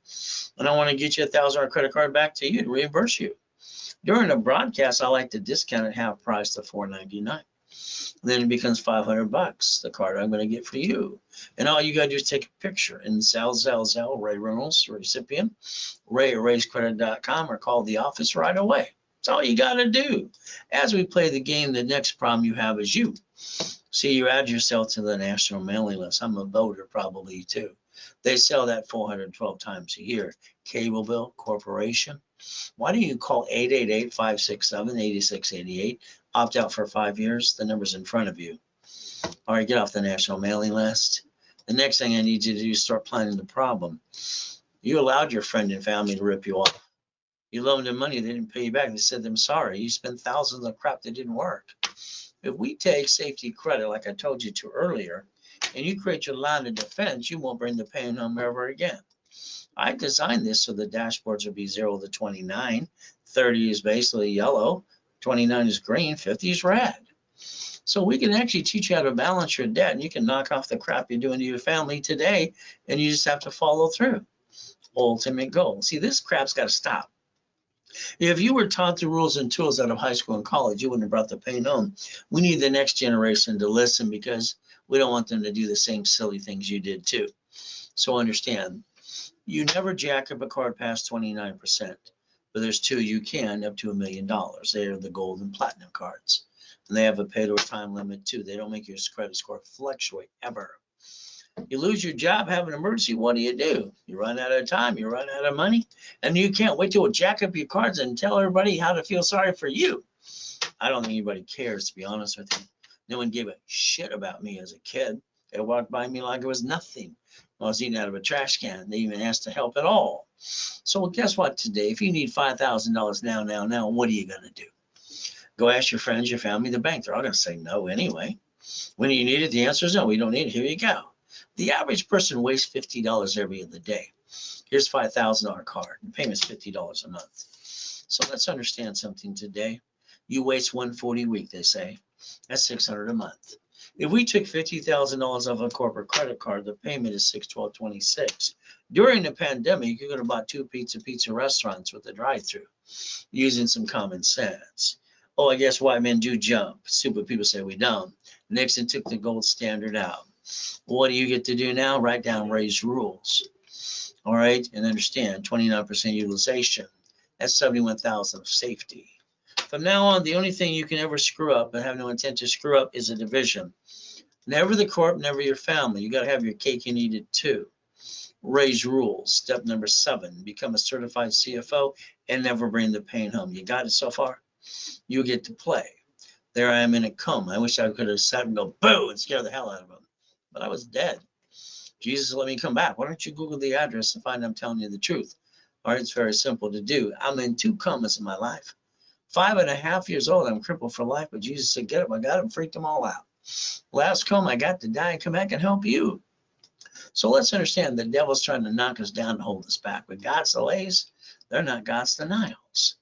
And I want to get you a $1,000 credit card back to you to reimburse you. During the broadcast, I like to discount it half price to $4.99. Then it becomes $500, the card I'm going to get for you. And all you got to do is take a picture and Zell, Ray Reynolds, recipient, Ray@raisecredit.com, or call the office right away. That's all you got to do. As we play the game, the next problem you have is you. See, you add yourself to the national mailing list. I'm a voter probably too. They sell that 412 times a year. Cable bill, corporation. Why don't you call 888-567-8688? Opt out for 5 years. The number's in front of you. All right, get off the national mailing list. The next thing I need you to do is start planning the problem. You allowed your friend and family to rip you off. You loaned them money, they didn't pay you back. They said, I'm sorry. You spent thousands of crap that didn't work. If we take safety credit, like I told you to earlier, and you create your line of defense, you won't bring the pain home ever again. I designed this so the dashboards will be 0 to 29. 30 is basically yellow, 29 is green, 50 is red. So we can actually teach you how to balance your debt, and you can knock off the crap you're doing to your family today, and you just have to follow through. Ultimate goal. See, this crap's got to stop. If you were taught the rules and tools out of high school and college, you wouldn't have brought the pain home. We need the next generation to listen because we don't want them to do the same silly things you did too. So understand, you never jack up a card past 29%, but there's two you can up to $1 million. They are the gold and platinum cards. And they have a pay to time limit too. They don't make your credit score fluctuate ever. You lose your job, have an emergency, what do? You run out of time, you run out of money, and you can't wait till jack up your cards and tell everybody how to feel sorry for you. I don't think anybody cares, to be honest with you. No one gave a shit about me as a kid. They walked by me like it was nothing. I was eating out of a trash can. They even asked to help at all. So guess what today? If you need $5,000 now, what are you going to do? Go ask your friends, your family, the bank. They're all going to say no anyway. When do you need it? The answer is no, we don't need it. Here you go. The average person wastes $50 every other day. Here's a $5,000 card. The payment's $50 a month. So let's understand something today. You waste $140 a week, they say. That's $600 a month. If we took $50,000 off a corporate credit card, the payment is $612.26. During the pandemic, you could have bought 2 pizza restaurants with a drive-through using some common sense. Oh, I guess white men do jump. Stupid people say we don't. Nixon took the gold standard out. What do you get to do now? Write down Ray's rules. All right, and understand 29% utilization. That's 71,000 of safety. From now on, the only thing you can ever screw up and have no intent to screw up is a division. Never the corp, never your family. You got to have your cake and eat it too. Ray's rules. Step number 7, become a certified CFO and never bring the pain home. You got it so far? You get to play. There I am in a coma. I wish I could have sat and go boo and scare the hell out of him. But I was dead. Jesus let me come back. Why don't you Google the address and find I'm telling you the truth? All right, it's very simple to do. I'm in 2 comas in my life. 5.5 years old, I'm crippled for life, but Jesus said, get up. I got him, freaked them all out. Last coma, I got to die and come back and help you. So let's understand the devil's trying to knock us down and hold us back. But God's delays, they're not God's denials.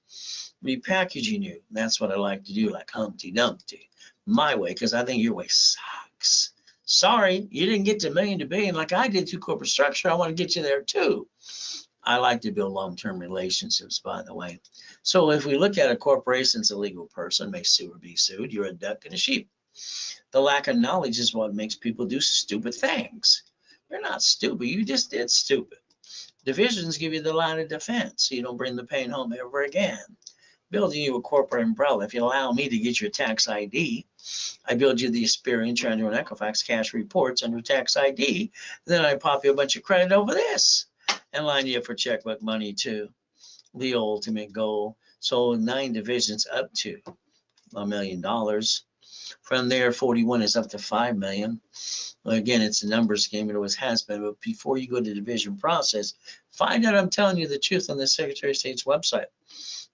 Repackaging you, that's what I like to do, like Humpty Dumpty. My way, because I think your way sucks. Sorry, you didn't get to million to billion like I did through corporate structure. I want to get you there too. I like to build long-term relationships, by the way. So if we look at a corporation as a legal person, may sue or be sued, you're a duck and a sheep. The lack of knowledge is what makes people do stupid things. You're not stupid, you just did stupid. Divisions give you the line of defense, so you don't bring the pain home ever again. Building you a corporate umbrella. If you allow me to get your tax ID, I build you the Experian, Treasury, and Equifax cash reports under tax ID. Then I pop you a bunch of credit over this and line you up for checkbook money too. The ultimate goal. So 9 divisions up to $1 million. From there, 41 is up to 5 million. Well, again, it's a numbers game. It always has been. But before you go to the division process, find out I'm telling you the truth on the Secretary of State's website.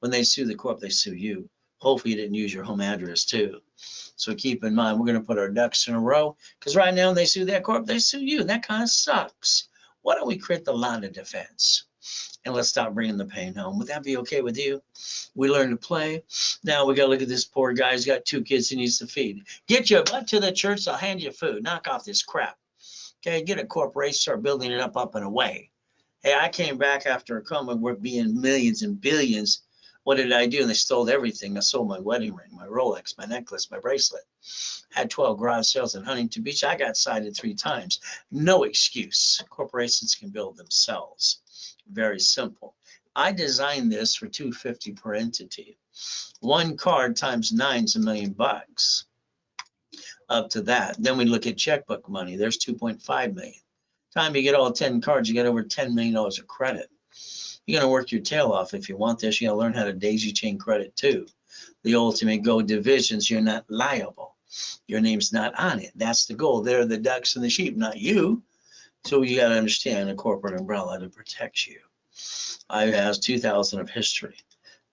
When they sue the corp, they sue you. Hopefully you didn't use your home address too. So keep in mind, we're going to put our ducks in a row because right now when they sue that corp, they sue you. And that kind of sucks. Why don't we create the line of defense? And let's stop bringing the pain home. Would that be okay with you? We learn to play. Now we got to look at this poor guy. He's got 2 kids he needs to feed. Get your butt to the church. I'll hand you food. Knock off this crap. Okay, get a corporation, start building it up and away. Hey, I came back after a coma. We're being millions and billions. What did I do? And they stole everything. I sold my wedding ring, my Rolex, my necklace, my bracelet. Had 12 garage sales in Huntington Beach. I got cited 3 times. No excuse. Corporations can build themselves. Very simple. I designed this for $250 per entity. One card times 9 is $1 million up to that. Then we look at checkbook money. There's 2.5 million. Time you get all 10 cards, you get over $10 million of credit. You're going to work your tail off if you want this. You got to learn how to daisy chain credit too. The ultimate goal, divisions, you're not liable. Your name's not on it. That's the goal. They're the ducks and the sheep, not you. So you got to understand a corporate umbrella to protect you. I have 2,000 of history.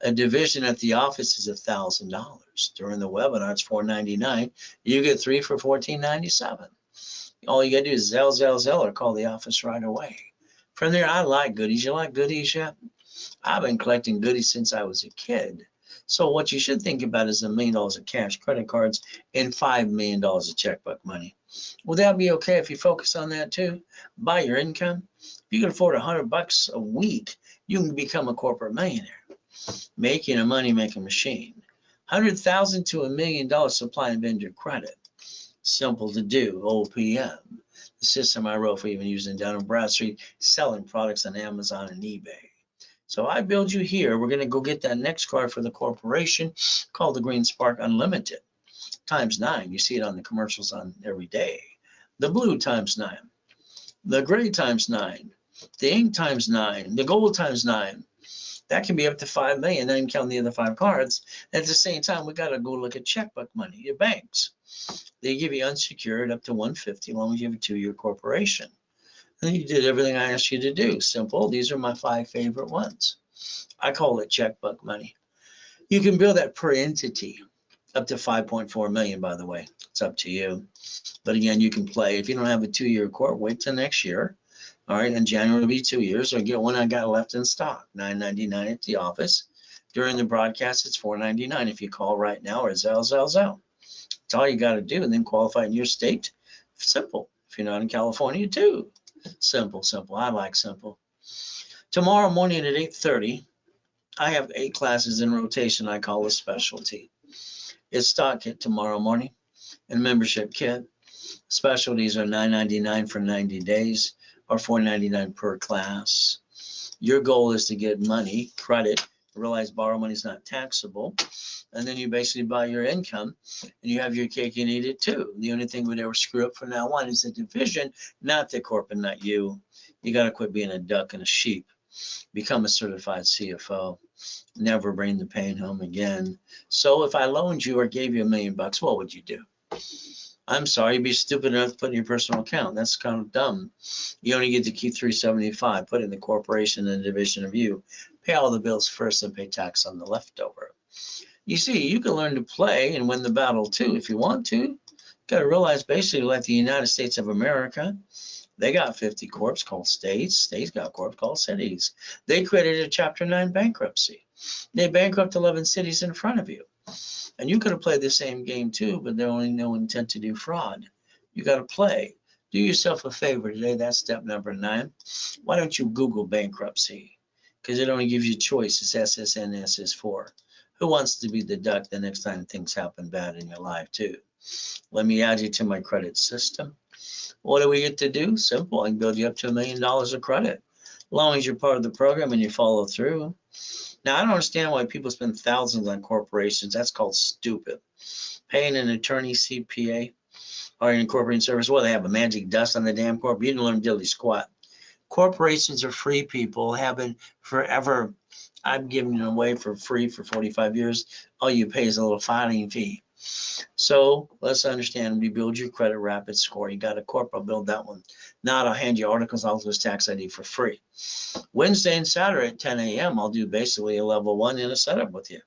A division at the office is $1,000. During the webinar, it's $499. You get 3 for $14.97. All you got to do is Zell, or call the office right away. From there, I like goodies. You like goodies yet? I've been collecting goodies since I was a kid. So what you should think about is $1 million of cash, credit cards, and $5 million of checkbook money. Will that be okay if you focus on that too? By your income, if you can afford $100 a week, you can become a corporate millionaire. Making a money-making machine. $100,000 to $1 million supply and vendor credit. Simple to do, OPM. The system I wrote for even using Dun & Bradstreet, selling products on Amazon and eBay. So I build you here. We're going to go get that next card for the corporation called the Green Spark Unlimited. Times 9. You see it on the commercials on every day. The blue times 9. The gray times 9. The ink times 9. The gold times 9. That can be up to 5 million. Then you count the other 5 cards. At the same time, we got to go look at checkbook money, your banks. They give you unsecured up to 150 as long as you have a 2-year corporation. And you did everything I asked you to do. Simple. These are my 5 favorite ones. I call it checkbook money. You can bill that per entity up to 5.4 million, by the way. It's up to you. But again, you can play. If you don't have a 2-year corp, wait till next year. All right, in January will be 2 years, or get one I got left in stock, $9.99 at the office. During the broadcast, it's $4.99 if you call right now or Zell. That's all you got to do, and then qualify in your state. Simple. If you're not in California, too. Simple. I like simple. Tomorrow morning at 8:30, I have 8 classes in rotation I call a specialty. It's stock kit tomorrow morning and membership kit. Specialties are $9.99 for 90 days or $4.99 per class. Your goal is to get money, credit, realize borrow money is not taxable, and then you basically buy your income and you have your cake and eat it too. The only thing we'd ever screw up from now on is the division, not the corporate, not you. You got to quit being a duck and a sheep. Become a certified CFO. Never bring the pain home again. So if I loaned you or gave you $1 million, what would you do? I'm sorry, you'd be stupid enough to put in your personal account. That's kind of dumb. You only get to keep $375. Put in the corporation and the division of you. Pay all the bills first and pay tax on the leftover. You see, you can learn to play and win the battle too if you want to. Got to realize basically like the United States of America, they got 50 corps called states. States got corps called cities. They created a Chapter 9 bankruptcy. They bankrupt 11 cities in front of you. And you could have played the same game too, but there only no intent to do fraud. You got to play. Do yourself a favor today. That's step number 9. Why don't you Google bankruptcy? Because it only gives you choice. It's SSN, SS4. Who wants to be the duck the next time things happen bad in your life too? Let me add you to my credit system. What do we get to do? Simple. I can build you up to $1 million of credit. As long as you're part of the program and you follow through. Now, I don't understand why people spend thousands on corporations. That's called stupid. Paying an attorney, CPA, or an incorporating service, well, they have a magic dust on the damn corp. You didn't learn diddly squat. Corporations are free, people, have been forever. I've given them away for free for 45 years. All you pay is a little filing fee. So let's understand, we build your credit rapid score. You got a corp, I'll build that one. Now I'll hand you articles, I'll do tax ID for free. Wednesday and Saturday at 10 a.m., I'll do basically a level 1 in a setup with you.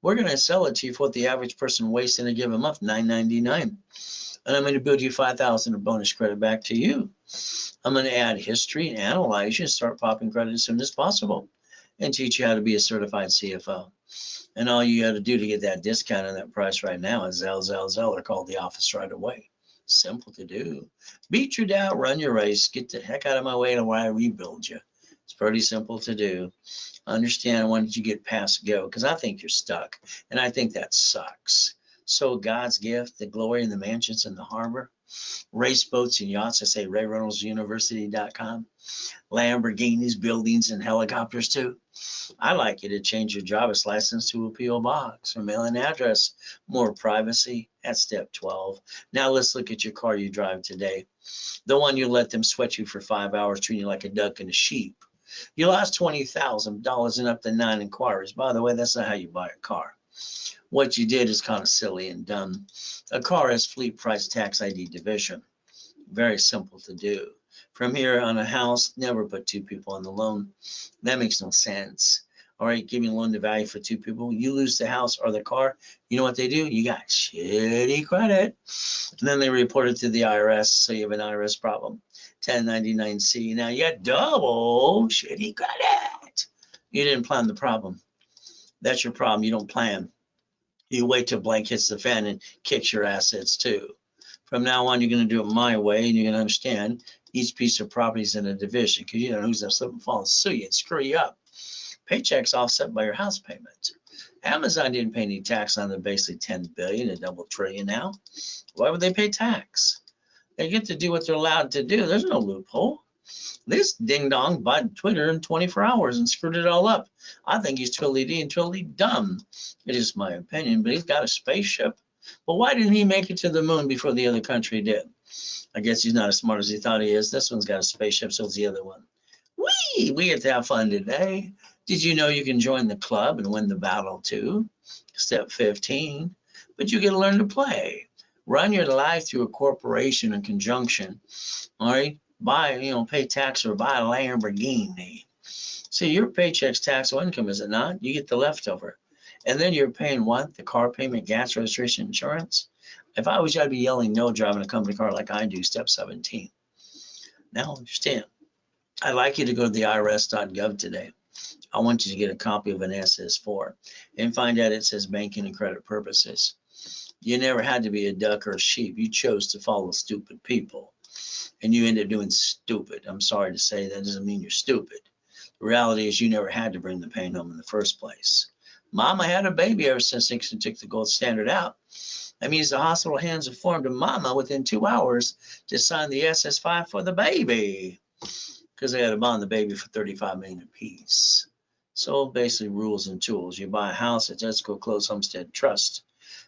We're going to sell it to you for what the average person wastes in a given month, $9.99. And I'm going to build you $5,000 of bonus credit back to you. I'm going to add history and analyze you and start popping credit as soon as possible and teach you how to be a certified CFO. And all you got to do to get that discount on that price right now is Zell, or call the office right away. Simple to do. Beat your doubt, run your race, get the heck out of my way to where I rebuild you. It's pretty simple to do. Understand when did you get past go, because I think you're stuck, and I think that sucks. So God's gift, the glory and the mansions in the harbor, race boats and yachts, I say RayReynoldsUniversity.com. Lamborghinis, buildings, and helicopters too. I'd like you to change your driver's license to a P.O. box or mailing address. More privacy. That's step 12. Now let's look at your car you drive today. The one you let them sweat you for 5 hours, treating you like a duck and a sheep. You lost $20,000 in up to 9 inquiries. By the way, that's not how you buy a car. What you did is kind of silly and dumb. A car has fleet price tax ID division. Very simple to do. From here on a house, never put 2 people on the loan. That makes no sense. All right, giving loan to value for 2 people. You lose the house or the car. You know what they do? You got shitty credit. And then they report it to the IRS, so you have an IRS problem. 1099-C. Now you got double shitty credit. You didn't plan the problem. That's your problem. You don't plan. You wait till blank hits the fan and kicks your assets too. From now on, you're going to do it my way, and you're going to understand each piece of property is in a division, because you don't know who's going to slip and fall and sue you and screw you up. Paychecks offset by your house payment. Amazon didn't pay any tax on the basically $10 billion, a double trillion now. Why would they pay tax? They get to do what they're allowed to do. There's no loophole. This ding dong bought Twitter in 24 hours and screwed it all up. I think he's totally and totally dumb. It is my opinion, but he's got a spaceship. But why didn't he make it to the moon before the other country did? I guess he's not as smart as he thought he is. This one's got a spaceship, so is the other one. Whee! We get to have fun today. Did you know you can join the club and win the battle too? Step 15. But you get to learn to play. Run your life through a corporation in conjunction. All right? Pay tax or buy a Lamborghini. See, your paycheck's taxable income, is it not? You get the leftover. And then you're paying what? The car payment, gas, registration, insurance? If I was you, I'd be yelling no driving a company car like I do, step 17. Now understand, I'd like you to go to the irs.gov today. I want you to get a copy of an SS4 and find out it says banking and credit purposes. You never had to be a duck or a sheep. You chose to follow stupid people, and you end up doing stupid. I'm sorry to say that doesn't mean you're stupid. The reality is you never had to bring the pain home in the first place. Mama had a baby ever since Nixon took the gold standard out. That means the hospital hands a form to Mama within 2 hours to sign the SS5 for the baby, because they had to bond the baby for $35 million apiece. So basically, rules and tools. You buy a house, it's let's go close Homestead Trust.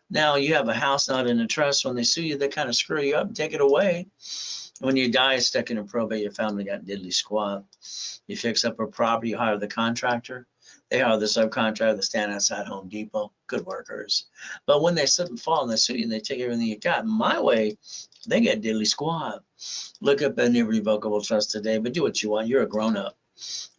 Now you have a house not in a trust. When they sue you, they kind of screw you up and take it away. When you die, it's stuck in a probate, your family got diddly squat. You fix up a property, you hire the contractor. They hire the subcontractor that stand outside Home Depot, good workers. But when they slip and fall and they sue you and they take everything you got, my way, they get diddly squat. Look up an irrevocable trust today, but do what you want. You're a grown up.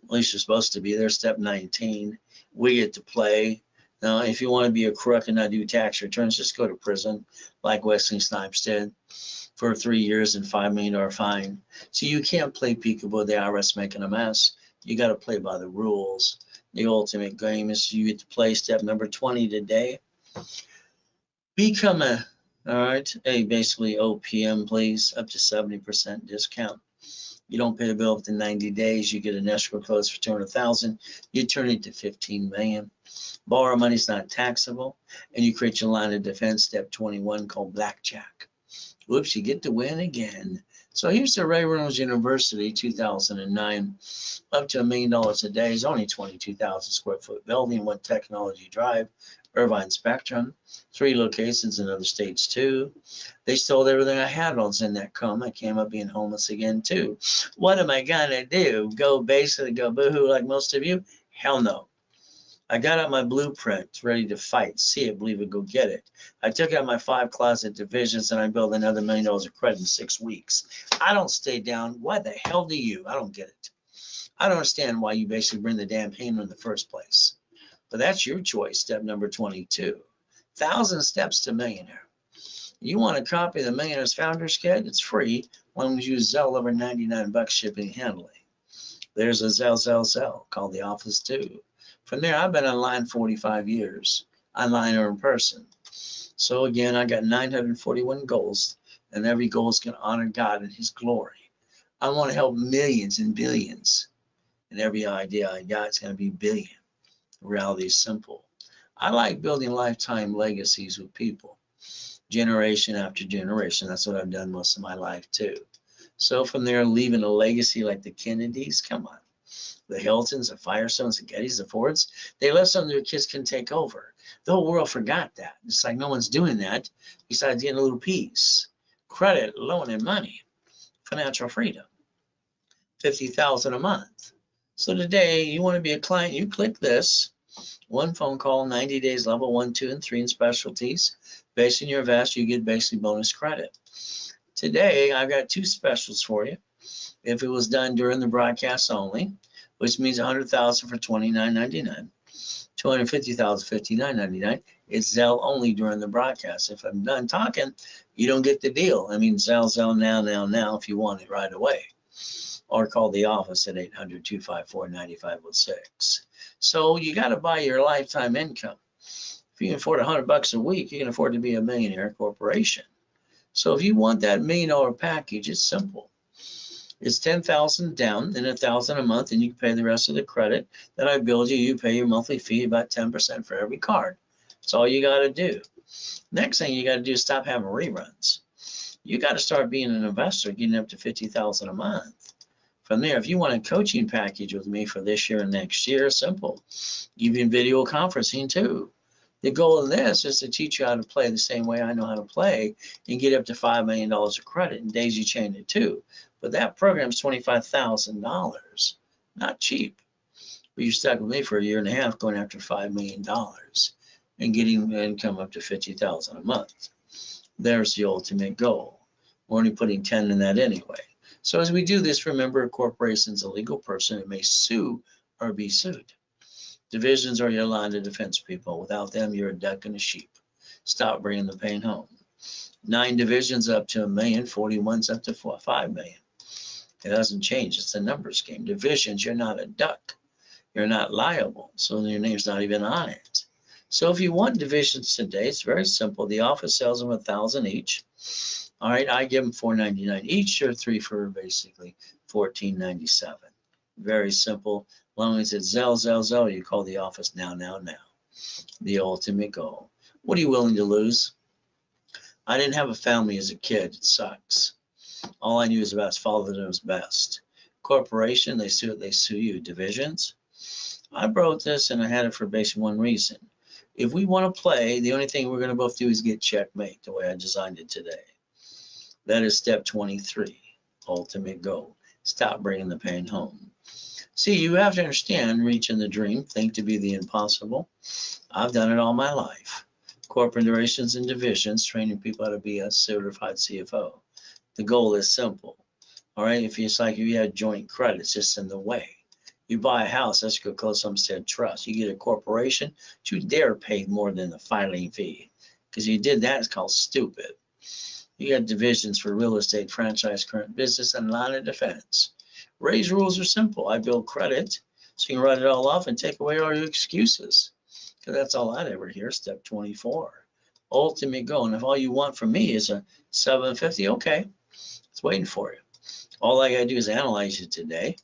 At least you're supposed to be there. Step 19. We get to play. Now, if you want to be a crook and not do tax returns, just go to prison like Wesley Snipes did for 3 years and $5 million fine. So you can't play peekaboo, the IRS making a mess. You got to play by the rules. The ultimate game is you get to play step number 20 today. Become basically OPM, please, up to 70% discount. You don't pay the bill within 90 days. You get an escrow close for $200,000. You turn it to $15 million. Borrow money is not taxable, and you create your line of defense, step 21, called blackjack. Whoops, you get to win again. So here's the Ray Reynolds University, 2009, up to $1 million a day. It's only 22,000 square foot building, 1 Technology Drive, Irvine Spectrum, 3 locations in other states too. They stole everything I had while I was in that coma. I came up being homeless again too. What am I gonna do? Go boohoo like most of you? Hell no. I got out my blueprint, ready to fight, see it, believe it, go get it. I took out my 5 closet divisions and I built another $1 million of credit in 6 weeks. I don't stay down. Why the hell do you? I don't get it. I don't understand why you basically bring the damn pain in the first place. But that's your choice, step number 22. 1,000 steps to millionaire. You want a copy of the Millionaire's Founders Kit? It's free. One was use Zelle over $99 shipping and handling. There's a Zelle called the office too. From there, I've been online 45 years, online or in person. So again, I got 941 goals, and every goal is going to honor God and His glory. I want to help millions and billions, and every idea I got is going to be billion. The reality is simple. I like building lifetime legacies with people, generation after generation. That's what I've done most of my life too. So from there, leaving a legacy like the Kennedys, come on, the Hiltons, the Firestones, the Gettys, the Fords, they left something their kids can take over. The whole world forgot that. It's like no one's doing that besides getting a little piece. Credit, loan, and money. Financial freedom. $50,000 a month. So today, you want to be a client, you click this. One phone call, 90 days, level 1, 2, and 3 in specialties. Based on your invest, you get basically bonus credit. Today, I've got two specials for you. If it was done during the broadcast only, which means $100,000 for $29.99, $250,000, $59.99. It's Zelle only during the broadcast. If I'm done talking, you don't get the deal. I mean, Zelle now if you want it right away. Or call the office at 800-254-9506. So you got to buy your lifetime income. If you can afford $100 a week, you can afford to be a millionaire corporation. So if you want that $1 million package, it's simple. It's $10,000 down and $1,000 a month, and you can pay the rest of the credit that I build you. You pay your monthly fee, about 10% for every card. That's all you got to do. Next thing you got to do is stop having reruns. You got to start being an investor, getting up to $50,000 a month. From there, if you want a coaching package with me for this year and next year, simple. Even video conferencing too. The goal of this is to teach you how to play the same way I know how to play and get up to $5 million of credit, and daisy chain it too. But that program is $25,000, not cheap. But you're stuck with me for a year and a half going after $5 million and getting income up to $50,000 a month. There's the ultimate goal. We're only putting 10 in that anyway. So as we do this, remember, a corporation is a legal person that may sue or be sued. Divisions are your line of defense, people. Without them, you're a duck and a sheep. Stop bringing the pain home. 9 divisions up to $1 million, 41's up to $5 million. It doesn't change. It's a numbers game. Divisions, you're not a duck. You're not liable. So your name's not even on it. So if you want divisions today, it's very simple. The office sells them $1,000 each. All right, I give them $4.99 each, or 3 for basically $14.97. Very simple. As long as it's Zelle, you call the office now. The ultimate goal. What are you willing to lose? I didn't have a family as a kid. It sucks. All I knew is about father knows best. Corporation, they sue you. Divisions, I wrote this and I had it for basically one reason. If we want to play, the only thing we're going to both do is get checkmate the way I designed it today. That is step 23, ultimate goal. Stop bringing the pain home. See, you have to understand, reaching the dream, think to be the impossible. I've done it all my life. Corporations and divisions, training people how to be a certified CFO. The goal is simple. All right, if it's like if you had joint credit, it's just in the way. You buy a house, let's go close Homestead Trust. You get a corporation, you dare pay more than the filing fee. Because you did that, it's called stupid. You got divisions for real estate, franchise, current business, and line of defense. Ray's rules are simple. I build credit, so you can write it all off and take away all your excuses. Because that's all I'd ever hear. Step 24. Ultimate goal. And if all you want from me is a 750, okay, it's waiting for you. All I got to do is analyze it today.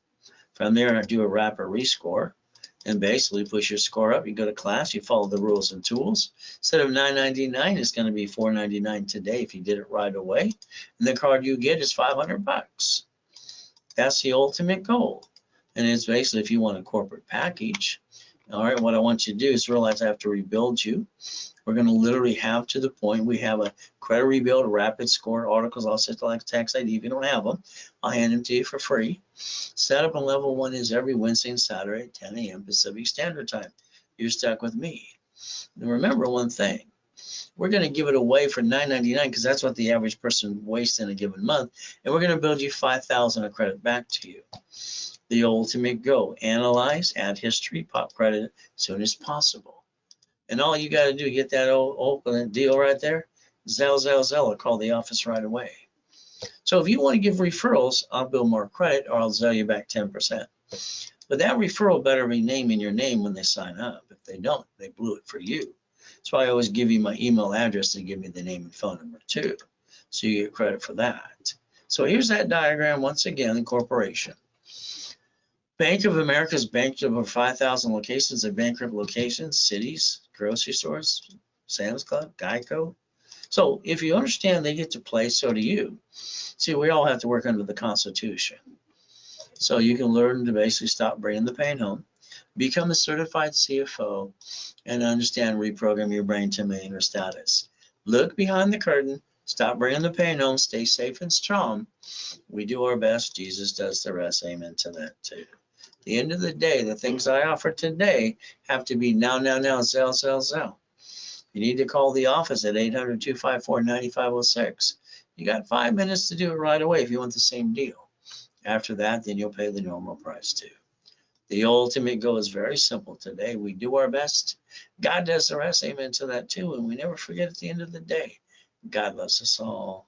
From there, I do a rapid rescore and basically push your score up. You go to class, you follow the rules and tools. Instead of $9.99, it's going to be $4.99 today if you did it right away. And the card you get is $500. That's the ultimate goal. And it's basically if you want a corporate package. All right, what I want you to do is realize I have to rebuild you. We're going to literally have to the point we have a credit rebuild, rapid score, articles, I'll set like tax ID. If you don't have them, I'll hand them to you for free. Setup on level 1 is every Wednesday and Saturday at 10 a.m. Pacific Standard Time. You're stuck with me. And remember one thing. We're going to give it away for $9.99 because that's what the average person wastes in a given month. And we're going to build you $5,000 of credit back to you. The ultimate goal. Analyze, add history, pop credit as soon as possible. And all you got to do, get that open deal right there, Zelle, or call the office right away. So if you want to give referrals, I'll build more credit or I'll Zelle you back 10%. But that referral better be naming your name when they sign up. If they don't, they blew it for you. That's why I always give you my email address to give me the name and phone number too. So you get credit for that. So here's that diagram once again, incorporation. Bank of America's banked over 5,000 locations of bankrupt locations, cities, grocery stores, Sam's Club, Geico. So if you understand they get to play, so do you. See, we all have to work under the Constitution. So you can learn to basically stop bringing the pain home, become a certified CFO, and understand reprogram your brain to millionaire status. Look behind the curtain, stop bringing the pain home, stay safe and strong. We do our best, Jesus does the rest. Amen to that too. At the end of the day, the things I offer today have to be now, now, now, sell, sell, sell. You need to call the office at 800-254-9506. You got 5 minutes to do it right away if you want the same deal. After that, then you'll pay the normal price too. The ultimate goal is very simple today. We do our best. God does the rest. Amen to that too. And we never forget at the end of the day, God loves us all.